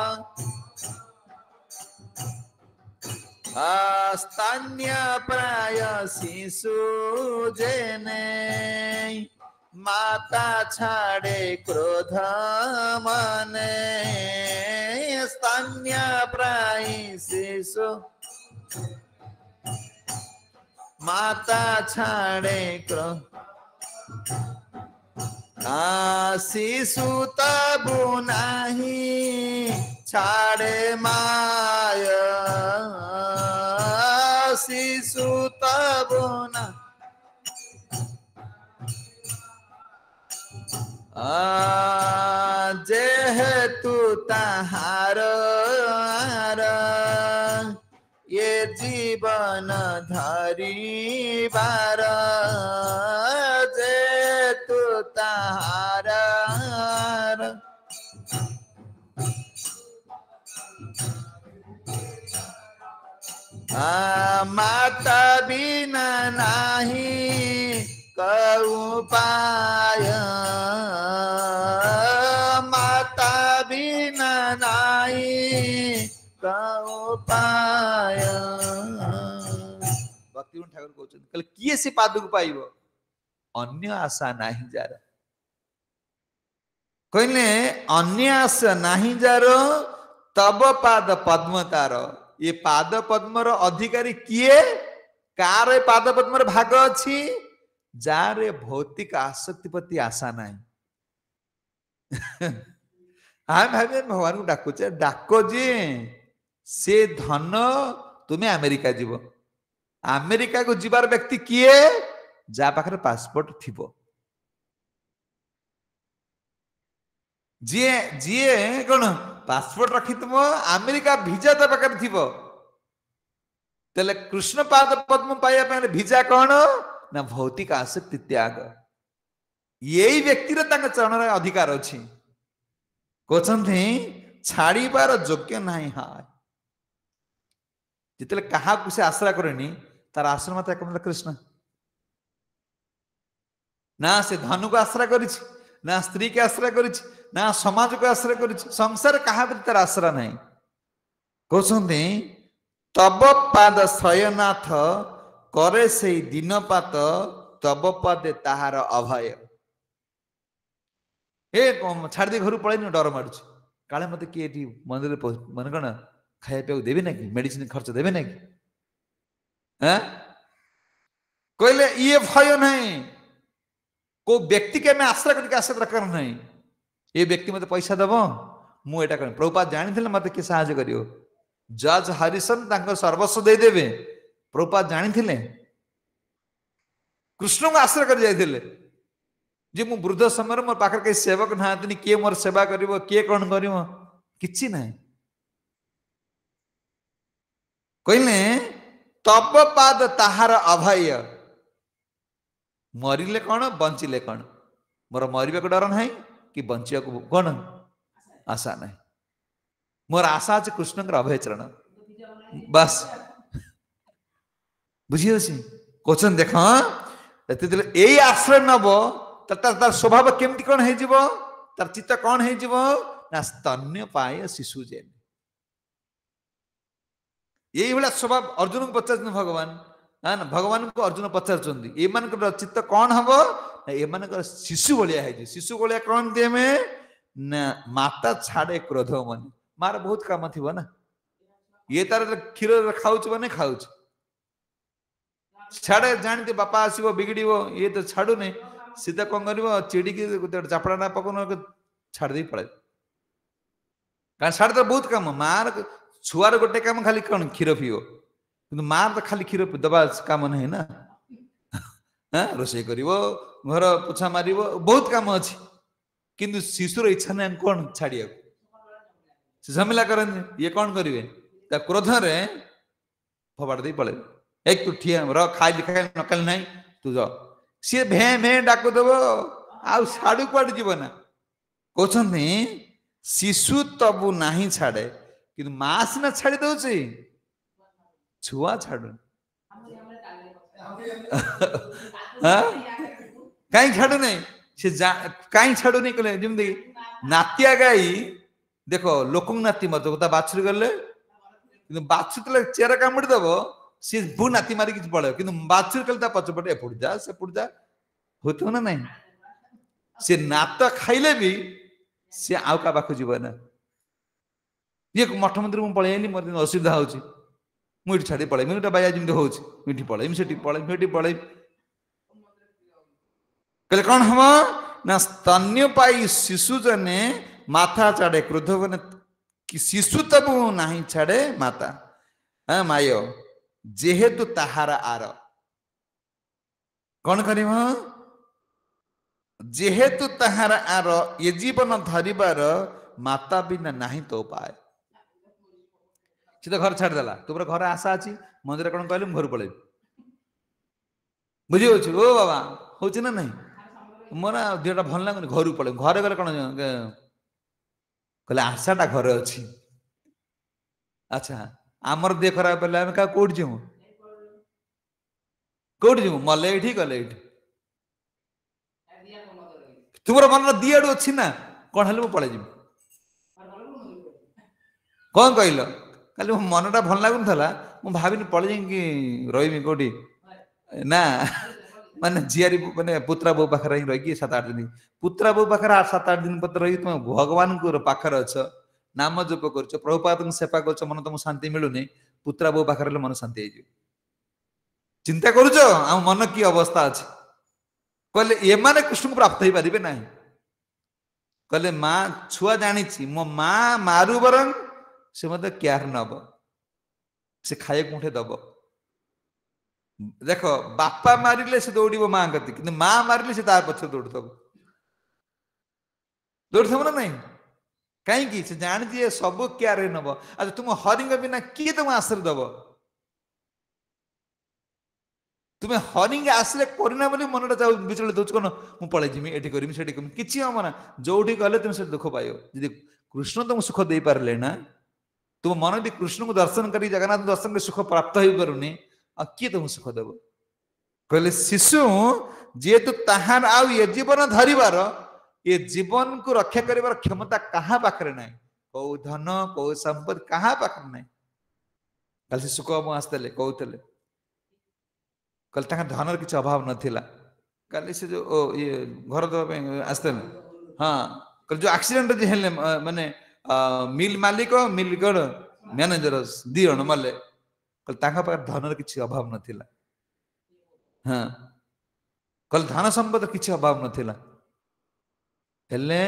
S1: स्तन्य प्राय शिशु जेने माता छाड़े क्रोध मने स्तन्य प्राय शिशु माता छाड़े क्रोध शिशु तबु नाही छाड़े माया शिशु तबु ना जेहेतु ताहार ये जीवन धरी बार जेहेतु ताहार माता बिना नाही कऊ पाय माता बिना नाही कऊ पाय भक्ति ठाकुर कहते कहले किए से पाद को पाइब अन्य आशा नाही जार कहले अन्य आशा नाही जार तब पाद पद्म तार ये पाद पद्मर अधिकारी किए कार पाद पद्मर भाग अच्छी जारे भौतिक आसक्ति प्रति आशा ना हम भावे भगवान को डाकुचे डाक जे से धन तुम्हें अमेरिका जीव अमेरिका को जीवार व्यक्ति किए जा पाखरे पासपोर्ट थिबो जी जी कौन पासपोर्ट रखी तुम अमेरिका भिजा तो पाखरे थिबो तेले कृष्ण पाद पद्म पाइबा भिजा कौन ना भौतिक आसक्ति त्याग यही व्यक्ति चरण अधिकार अच्छी कहते छाड़बार योग्य नहीं हाँ जिते क्या से आश्रा करे तार आश्रम एकमात्र कृष्ण ना से धन को आश्रा कर ना स्त्री के आश्रा कर ना समाज को आश्रा कर संसार क्या तार आश्रा नहीं कहते तब पाद शयनाथ करे से दिनपात तब पदे ताहार अभय छाड़ दे घर पड़े डर मार काले मत किए मंदिर मन कौन खाया पीवा देवे ना कि मेडिसिन खर्च देवे ना कि कहले ये भय नहीं को व्यक्ति के मैं आश्रय करके आश्रय दरकार नहीं ये व्यक्ति मत पैसा दब मुझे प्रभुपाद जानी मत किए साहय कर जज हरिसन सर्वस्व देदेवे प्रभुपाद जानी कृष्ण को आश्रय कर जाइए जे मु वृद्ध समय मोर पाखर कई सेवक ना किए मोर सेवा करिवो किए कौन करिवो किछि नहीं कहले तब पाद ताहार अभय मरिले कौन बंचिले कौन मोर मरिबा को डर नहीं कि बंचिया को कौन आशा नहीं मोर आशा अछि कृष्ण अभय चरण बस बुझी क्वेश्चन देख यही आश्रय नब तार स्वभाव केमती कौन हो तार चित्त कौन हो ना स्तन्य पाए शिशु जेन यही भाया स्वभाव अर्जुन को पचार भगवान हाँ भगवान को अर्जुन पचार ये चित्त कौन हम ये शिशु भाया शिशु भाया कौन दिए में ना माता छाड़े क्रोध मन मार बहुत काम थी ना ये तार क्षीर खाऊच मैंने खाऊच छाड़े जानते बापा आसो बिगड़ ये तो छाड़ू नहीं सीधा कौन कर चिड़ी चापड़ा ना पकड़ छाड़ दे पड़े कारण छाड़ तो बहुत काम मार छुआर गोटे काम खाली कौन क्षीर पीओ कि मार तो खाली क्षीर दबा काम नहीं ना रोषे कर घर पोछा मार बहुत काम अच्छी किंतु शिशुर इच्छा नहीं कौन छाड़िया झमेला करते ये कौन करेंगे क्रोध में फोपाड़ दे पड़े एक तू ठिया र खाई खाई नकल नहीं तू जा सी भे भे डाक देव आड़ू कुआड़ जीव ना कहते शिशु तबु नहीं छाड़े कि माँ सीना छाड़ी दौची छुआ छाड़ू कहीं छाड़ू नहीं से कहीं छाड़ू नहीं कहले जमी नातिया गाई देख लोक नाती मत बाछुरी गले कि बाछुरी चेहरा कामुड़ी दब सी भू नाती मारिक पड़े कि बाछुरी कले पछपटे एपट जा सेपट जा होता ना नहीं सी नात खाइले भी सी आउ का पाख जीव ना ये मठ मंदिर मुझे पलैली मोर असुविधा होची मुझे छाड़ी पलैमी गोटे बाया जमी होती पलैमी से पलैमी पलैमी कहले कौन हम ना स्तन्यपायी शिशु जने माथा छाड़े क्रोध बने कि शिशु तब नहीं छाड़े माता हाँ माय जेहेतु ताहार आर कौन कर जेहेतु ताहार आर ये जीवन धरिबार माता बिना नहीं तो पाए सी तो घर छाड़देला तुम घर आशा अच्छी मंदिर कौन कहलु घर पलैबी बुझी ओ बाबा हूँ ना नहीं मोर देहटा भल लगुनि घर पलैबी घरे गले कौन कहले आशाटा घरे अच्छी अच्छा आमर देह खराब पड़े आम क्या कौट जीवु कौट जीवु मले ये गले ये तुम मन दिआड़ अच्छी ना कौन हेल्ले पलि जी कौन कहल कल मो मनटा भल लगुन मुझे भाविनी पलि जाइए रही कौटी ना माने झीआरी माने पुत्रा बो पाखे रही 7-8 दिन पुत्रा बो पाखे 7-8 दिन पत्र रही तुम भगवान को पाखे अच्छ नाम जप कर प्रभुपाद सेवा कर मन तुम शांति मिलूनी पुत्रा बो पाखे मन शांति हो चिंता करुच आम मन की अवस्था अच्छे कहले ये माने कृष्ण को प्राप्त हो पारे ना कहले माँ छुआ जानी मो माँ मारू बरंग से मत केयर नब से खाए मुठे दब देख बापा मारिले से दौड़ माँ कति कि माँ मारिले से तार पक्ष दौड़ थब ना नहीं कहीं से जानी सब केयर नब अच्छा तुम हरिंग बिना किए तुम आश्रय दब तुम्हें हरिंग आसले करना बोली मनटा जाऊ विचलित दौच कौन मुझे पलि जीमी ये करी से किसी हम ना जो गले तुम से दुख पाइब जी कृष्ण तुम सुख दे पारे ना तुम मन भी कृष्ण को दर्शन कर जगन्नाथ दर्शन कर सुख प्राप्त हो पारुनी आ किए तुम सुख देव कहले शिशु जेहेतु ताहार आउ ये जीवन धरिबार ये जीवन को रक्षा कर क्षमता कहाँ पाखे ना कौ धन कौ संपत्ति कहाँ पाखे ना कल से सुख आसते कहते कल धन किसी अभाव नाला कल से जो ये घर दवा आसते हाँ कल जो एक्सीडेंट हेले माने मिल मालिक मिल कौन मैनेजर दी जन मले कल धन किसी अभाव नाला हाँ कल धन संपद किसी अभाव नाला हेले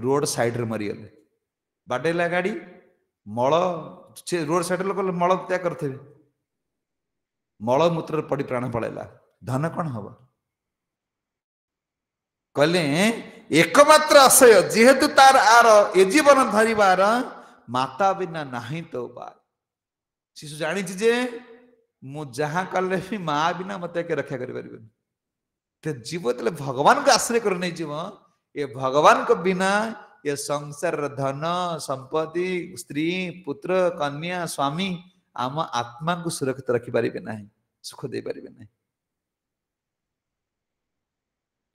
S1: रोड साइड रे मरीगले बाडेला गाड़ी मल रोड साइड लोक मल त्याग करते मलमूत्र पड़ी प्राण पड़ेगा धन कौन हम कहले एकमात्र आशय जेहेतु तार आर ए जीवन धरिबार माता बिना नहीं तो पार शिशु जानी जे मु जहाँ कले भी माँ बिना मत रक्षा कर जीव तेल भगवान को आश्रय कर नहीं जीव ये भगवान को बिना ये संसार धन संपत्ति स्त्री पुत्र कन्या स्वामी आम आत्मा को सुरक्षित रखिपारे ना सुख दे पारे ना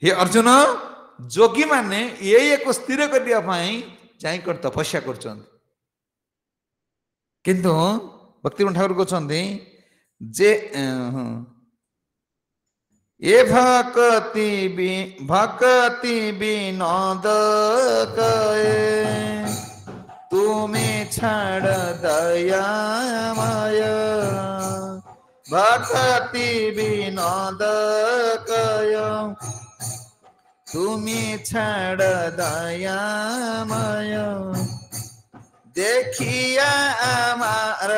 S1: हे अर्जुन जोगी माने ये को स्थिर करने जाकर तपस्या कर किंतु भक्ति ठाकुर कहते जे ये भक्ति विनोद कहे तुम्हें छाड़ दया माया भक्ति विनोद कयो तुम्हें छाड़ दया माया देखिया हमार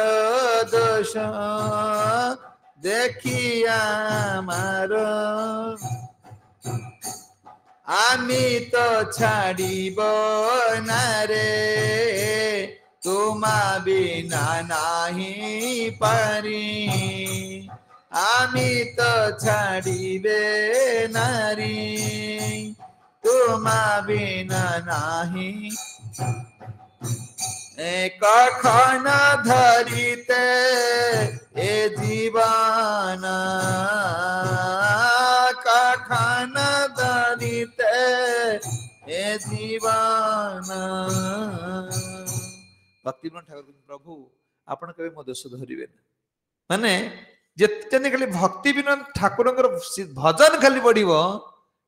S1: दोष देखिया हमार आमी तो छाड़ीब ना रे तुमा बिना नहीं पारी आमी तो छाड़ीबे नारी तुमा बिना नहीं कखन धरिते ए जीवन कखन धरिते ए जीवन भक्तिविनोद ठाकुर प्रभु आपण केबे मो दोष धरिबे माने जेतने खाली भक्तिविनोद ठाकुर भजन खाली पढ़िबो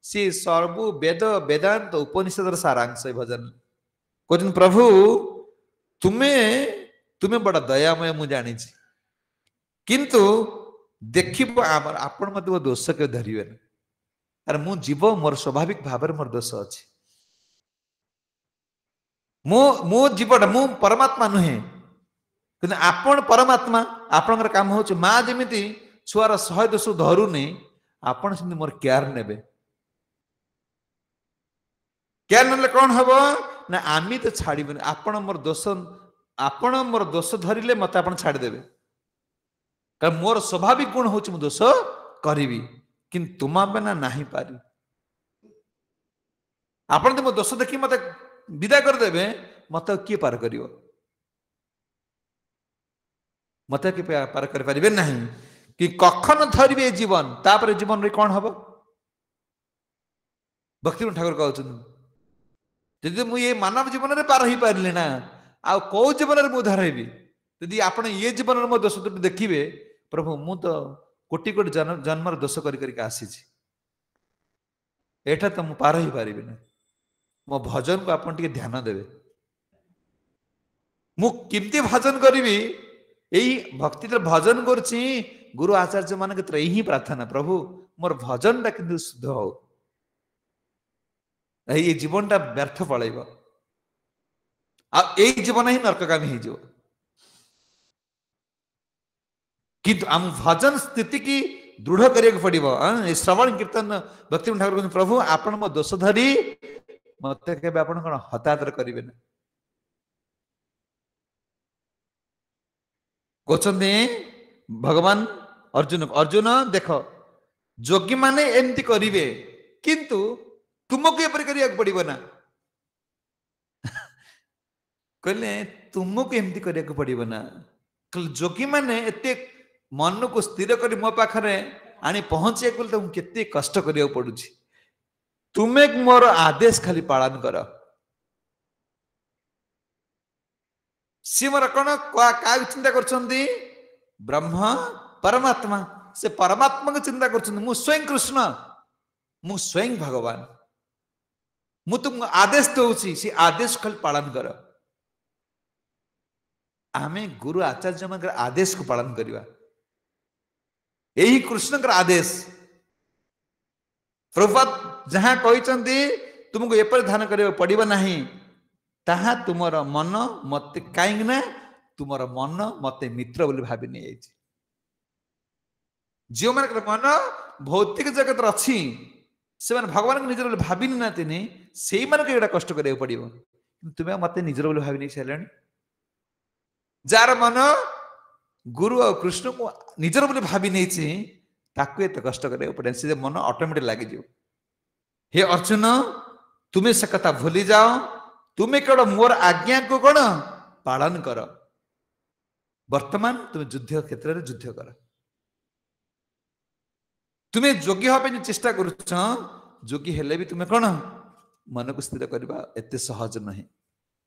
S1: सी सर्व वेद वेदांत उपनिषद सारांश भजन कहते प्रभु तुम्हें बड़ा दयामय मु जानी किंतु देखिबो आपण मत दोष के धरिबे अरे मु जीव मोर स्वाभाविक भाव मोर दोष अछि मो जीवटा मु परमात्मा नुहे कि आपण परमात्मा आपणकर काम हो माँ जमी छुआर 100 दोष धरुनी आपण से मोर केयर नेबे केयर नेले कौन हम ना आमी तो छाड़बे आपण मोर दोष धरिले मत आप छाड़देवे कारण मोर स्वाभाविक गुण हूँ मु दोष करी कि तुम ना नहीं पारी आपण तो मो दोष देखी मत विदा करदेवे मत किए पार कर मत किए पार कर ना कि कखन धरिबे जीवन तापर जीवन रे कौन हम भक्तिविनोद ठाकुर कहते जब मुझे मानव जीवन में पार हो पारे ना आ कौ जीवन में उद्धार हेबी यदि आप ये जीवन में मो दोष देखिए प्रभु मु तो कोटि कोटि जन्म दोष कर आसी एटा तो मु पार हो पारि ना मो भजन को आपन टिके ध्यान देवे मु किमती भजन करी यही भक्ति भजन करछि गुरु आचार्य मान के यही प्रार्थना प्रभु मोर भजन टा किंतु शुद्ध हो ये जीवन टा व्यर्थ पड़ेब आई जीवन ही नरकगामी हो किंतु आम भजन स्थिति की दृढ़ करिया पड़ो श्रवण कीर्तन भक्तिविनोद ठाकुर कहते प्रभु आपण मो दोष धरी मत केबे आपण कोन हतादर करिवे ना कहते भगवान अर्जुन देख जोगी माने एमती करिवे किंतु तुमको एपरि करिया पड़िबो ना कहले तुमको एमती करिया पड़िबो ना जोगी माने एते मन को स्थिर करी मो पाखरे आनी पहुंचे को तुम केते कष्ट करिया पड़ुछि तुम्हें मोर आदेश खाली पालन कर सी मोर कौन क्या चिंता करछंती ब्रह्म परमात्मा से परमात्मा को चिंता करछंती मु स्वयं कृष्ण मु स्वयं भगवान मु तुम आदेश दउछि से आदेश खाली पालन कर आमे गुरु आचार्य मन आदेश को पालन करवा यही कृष्ण का आदेश प्रभुपाद जहाँ कहते तुमको एपर ध्यान करिया पड़िबो नाही ताहा तुमर मन मते काईं ना तुमर मन मते मित्र बोली भाबी नहीं जाइछि जो मन मन भौतिक जगत अच्छी से माने भगवान को निजर भाबी ना तिनी सेई मन के एटा कष्ट करिया पड़िबो तुमे मते निजर बोली भाबी नहीं छलेनी जार मन गुरु और कृष्ण को निजर बोली भाबी नहीं छि ताकू एत कष्ट करिया पड़े से मन ऑटोमेटिक लागी जो हे अर्जुन तुम्हें से कथा भूली जाओ तुम्हें केवल मोर आज्ञा को कौन पालन कर वर्तमान तुम्हें युद्ध क्षेत्र में युद्ध कर तुम्हें योगी हाँपे चेष्टा करुच योगी हेले भी तुम्हें कौन मन को स्थिर करवा एत सहज नहीं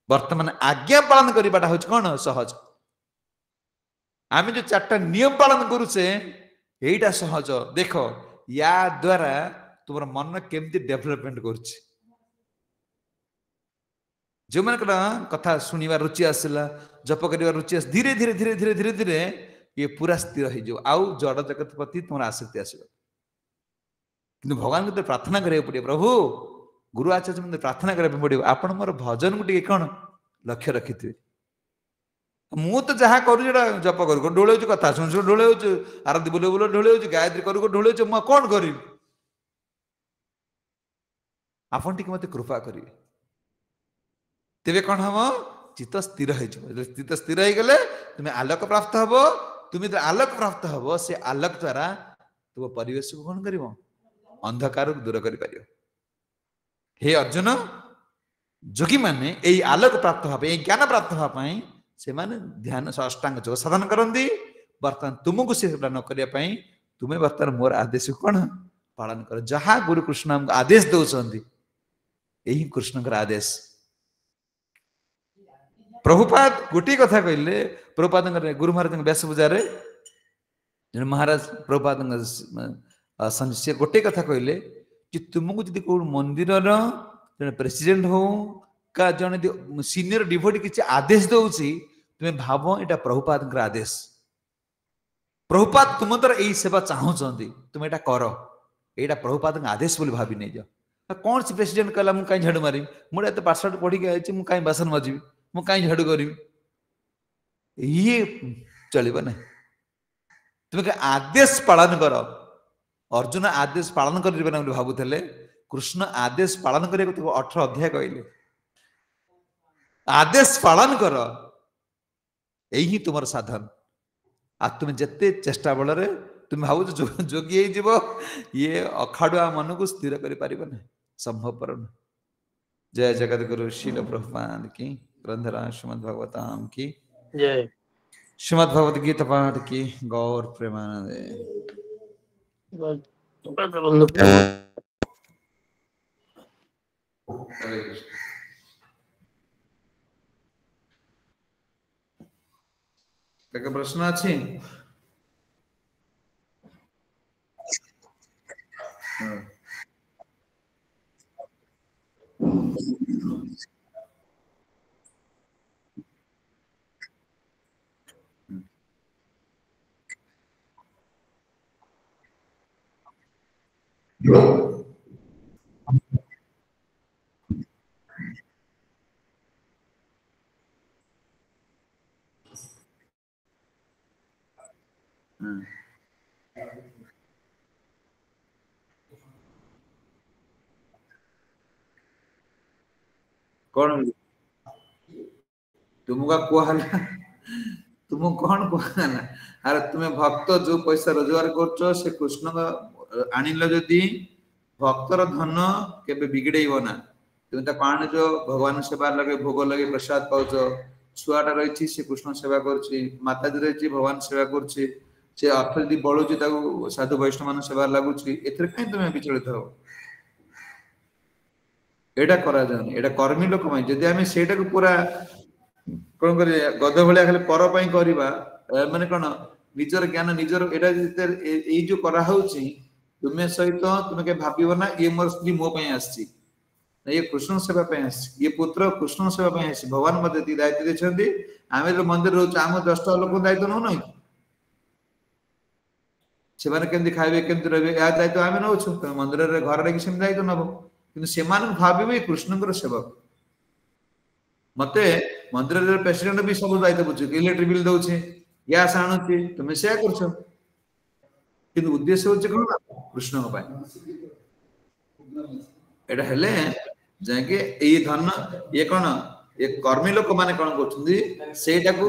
S1: वर्तमान आज्ञा पालन करवाटा हूँ कौन सहज आम जो 4टा नियम पालन करुचे यहीटा सहज देख या द्वारा तुम मन केमती डेभलपमेंट करुच्ची जो मन कथा शुणा रुचि आसला जप कर रुचि आस धीरे धीरे धीरे धीरे धीरे धीरे ये पूरा स्थिर हो आउ जड़ जगत प्रति तुम आसक्ति आस कि भगवान को प्रार्थना करा पड़े प्रभु गुरु आचार्य मतलब प्रार्थना करा पड़ो आपण मोर भजन को कौन लक्ष्य रखी थे मु तो जहाँ करू जप कर ढोल कथा शुण शुण ढोल आरती बोले बोले ढोल गायत्री करू ढोल मुझे कौन करी आपन टी मत कृपा करेंगे तेरे कौन हम चित्त स्थिर हो चित्त स्थिर हो गले तुम्हें आलोक प्राप्त हम तुम्हें आलोक प्राप्त हम से आलोक द्वारा तुम परिवेश को कौन कर अंधकार को दूर कर हे अर्जुन যোগী মানে এই আলোক প্রাপ্ত হওয়া এই জ্ঞান প্রাপ্ত হওয়া সে ধ্যান অষ্টাঙ্গ যোগ সাধন করନ୍ତି বর্তমান তুমକୁ সেটা ন করিয়া তুমি বর্তমান মোর আদেশ কোন পালন কর যাহা গুরু কৃষ্ণ আমাকে আদেশ দଉଛନ୍ତି এই কৃষ্ণଙ୍କର আদেশ প্রভুপাদ গোটি কথা কইলে প্রভুপাদଙ୍କର গুরু মহারাজଙ୍କ ବ୍ୟାସ ପୂଜାରେ ଜଣେ ମହାରାଜ ପ୍ରଭୁପାଦଙ୍କ ସେ ଗୋଟିଏ କଥା କହିଲେ ଯେ ତୁମକୁ ଯଦି କୋଉ ମନ୍ଦିରର ଜଣେ ପ୍ରେସିଡେଣ୍ଟ ହଉ କା ଜଣେ ସିନିୟର ଡିଭୋଟି କିଛି ଆଦେଶ ଦଉଛି ତୁମେ ଭାବ ଏଇଟା ପ୍ରଭୁପାଦଙ୍କର ଆଦେଶ ପ୍ରଭୁପାଦ ତୁମ ଦ୍ୱାରା ଏଇ ସେବା ଚାହୁଁଛନ୍ତି ତୁମେ ଏଇଟା କର ଏଇଟା ପ୍ରଭୁପାଦଙ୍କ ଆଦେଶ ବୋଲି ଭାବି ନେଇଯାଅ କଣ ସେ ପ୍ରେସିଡେଣ୍ଟ କହିଲା ମୁଁ କାହିଁ ଝାଡୁ ମାରିବି ମୁଁ ଏତେ ପାଠଶାଠ ପଢିକି ଆଇଛି ମୁଁ କାହିଁ ବାସନ ମାଜିବି ମୁଁ କାହିଁ ଝାଡୁ କରିବି ଇଏ ଚଳିବ ନାହିଁ ତୁମେ ଆଦେଶ ପାଳନ କର ଅର୍ଜୁନ ଆଦେଶ ପାଳନ କରିବେ ନା ବୋଲି ଭାବୁଥିଲେ କୃଷ୍ଣ ଆଦେଶ ପାଳନ କରିବାକୁ 18 ଅଧ୍ୟାୟ କହିଲେ ଆଦେଶ ପାଳନ କର ଏଇ ହିଁ ତୁମର ସାଧନ ଆଉ ତୁମେ ଯେତେ ଚେଷ୍ଟା ବଳରେ ତୁମେ ଭାବୁଛ ଯୋଗୀ ହେଇଯିବ ଇଏ ଅଖାଡୁଆ ମନକୁ ସ୍ଥିର କରିପାରିବ ନାହିଁ ସମ୍ଭବପର ନୁହେଁ ଜୟ ଜଗଦ୍ଗୁରୁ ଶ୍ରୀଲ ପ୍ରଭୁପାଦ କି ଗ୍ରନ୍ଥରାଜ ଶ୍ରୀମଦ୍ ଭାଗବତମ୍ କି
S2: जय
S1: श्रीमद् भगवद गीता पाठ की गौर प्रेमानंदे प्रश्न अच्छी कौन तुमका कहला तुम कौन कहला अरे तुम्हें भक्त जो पैसा रोजगार करछो से कृष्ण आनिल जदि भक्तर धन केबे बिगड़ेइबो ना तुम ता पाण जो भगवान सेवा लगे भोग लगे प्रसाद पाउछ छुआटा रही से कृष्ण सेवा करछि माताजी रही भगवान सेवा करछि से अर्थ यदि बळुछि ताको साधु वैष्णव मान सेवा लागुछि एथरे कहीं तुम विचलित हो एटा करा जानी एटा कर्मी लोक में जदि आमे सेटा को पूरा कोन करे गद भलिया खाली पर पई करबा माने कोन निजर ज्ञान निजर एटा ए जो करा होछि तुमे सहित तुमे के भाबिबो ना ये मोर स्त्री मो पई आछि ये कृष्ण सेवा पे ये पुत्र कृष्ण सेवा पे भगवान मध्य दायित्व देछंती आमे जो मंदिर रहउछ आम 10 लोक दायित्व न नै सेमाने केंदी खाइबे केंदी रहबे या दायित्व आमे नउछ मंदिर रे घर रे किसिम दायित्व नबो किंतु सेमान भाबिबे कृष्णकर सेवक मते मंदिर रे प्रेसिडेंट भी सब दायित्व बुझ इलेक्ट्रिक बिल दउछे गैस आणुछे तुमे सेया करछो किंतु उद्देश्य होछ कोन कृष्ण को पाए एटा हेले जाके ए धन ये कोन ये कर्मी लोक माने कोन करछुंदी सेटा को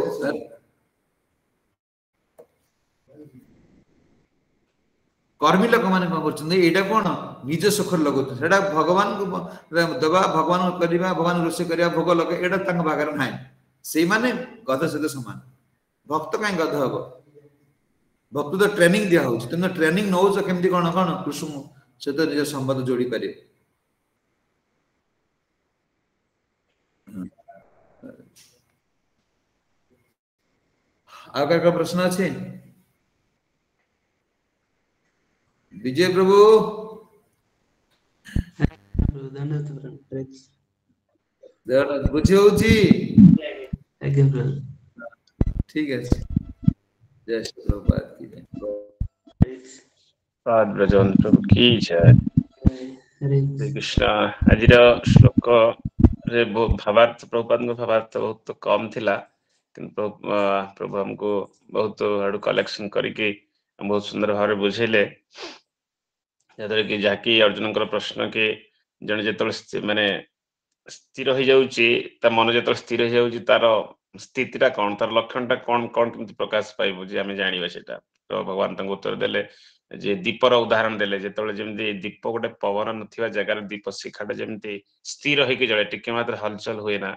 S1: कर्मी लोक माने कोन करछुंदी एटा कोन निज सुख लगुत सेटा भगवान को दबा भगवान को करबा भगवान ऋषि करबा भोग लगे एटा तंग भागर नाही से माने गध सहित समान भक्त काई गध हबो भक्त तो ट्रेनिंग दिया होछ तुम ट्रेनिंग नउछ केमती कोन कोन कृष्ण से तो निज संबंध जोड़ी पारे आगे का प्रश्न আছে विजय प्रभु बुझे होची ठीक है जय श्री प्रभुपाद की जय
S2: ब्रजवंत प्रभु की जय हरे कृष्ण आज श्लोक रे भावार्थ प्रभुपाद भावार्थ बहुत कम थिला किंतु प्रभु हमको बहुत आडू कलेक्शन करके बहुत सुंदर भाव बुझेले जदर कि जाकी अर्जुन प्रश्न के जने जेतल माने स्थिर हो जाउची ता मन जेतल स्थिर हो जाउची तार स्थितिटा कोन तार लक्षणटा कोन कोन किंतु प्रकाश पाइबो जे हमें जानिबा सेटा भगवान तंग उत्तर देले जे दीपर उदाहरण देले जेतबेले जेमती दीप गोटे पवन नथिबा जगार दीप शिखाटा जेमती स्थिर होइके जळे टिके मात्र हलचल हुए ना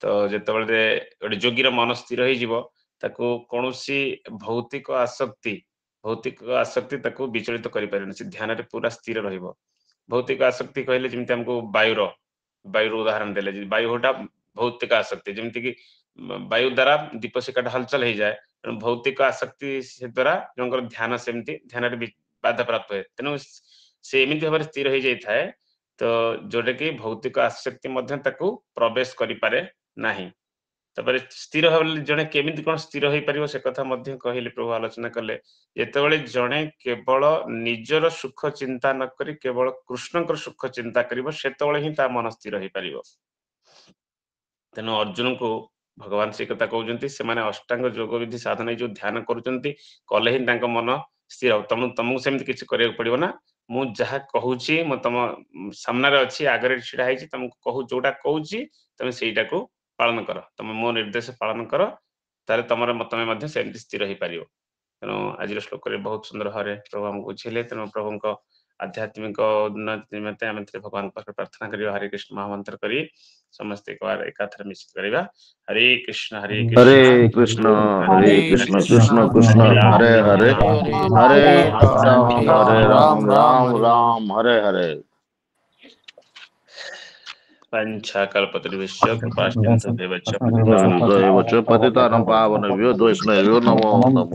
S2: तो जेतबेले गोटे जोगीर मन स्थिर होई जीवो ताको कोनोसी भौतिक आसक्ति ताको विचलित करि पारेन से ध्यान रे पूरा स्थिर रहिबो भौतिक आसक्ति कहले जेमती हमको वायुर उदाहरण देले जे वायु होटा भौतिक आसक्ति जेमती कि वायु द्वारा दीप शिखाटा हलचल हो जाए भौतिक आसक्ति से द्वारा जनकर ध्यान सेमती ध्यान रे बाधा प्राप्त हुए तेणु से एमती भाव स्थिर हो जाए थाए तो जोटा कि भौतिक आसक्ति मध्य ताकू प्रवेश करि पारे नाही तबरे स्थिर भाव जने केमिति कोन स्थिर होई परिबो से कथा मध्य कहले प्रभु आलोचना कले जेतेबेले जने केवल निजर सुख चिंता न करी केवल कृष्णकर सुख चिंता करिवो सेतेबेले ही ता मन स्थिर होई परिबो तेणु अर्जुन को भगवान से कथा कहउजंती से माने अष्टांग योग विधि साधना जो ध्यान करूचंती कले ही तांको मन स्थिर हो तुमको सेमति किछ करिया पड़िबो ना मु जहा कहूची म तम सामने रे अछि आगरे छिडा हैछि तुमको कहू जोटा कहूची तमे सेइटा को पालन कर तमे मो निर्देश पालन कर तारे तमरे मतमे मध्ये सेमति स्थिर होई परिबो तेणु आज श्लोक रे बहुत सुंदर हरे प्रभु हमको बुझेले तेणु प्रभुको आध्यात्मिक उन्नति निमित्ते आम भगवान पाखे प्रार्थना करियो हरे कृष्ण महामंत्र करी समस्त एक बार एकाथर मिश्रित करिवा हरे कृष्ण
S3: कृष्ण कृष्ण कृष्ण हरे हरे हरे राम राम राम हरे हरे
S2: पंचाकल्पतरुभ्यश्च कृपाश्चिन्तभ्यश्च
S3: पतितानं पावनेभ्यो वैष्णवेभ्यो नमो नमः।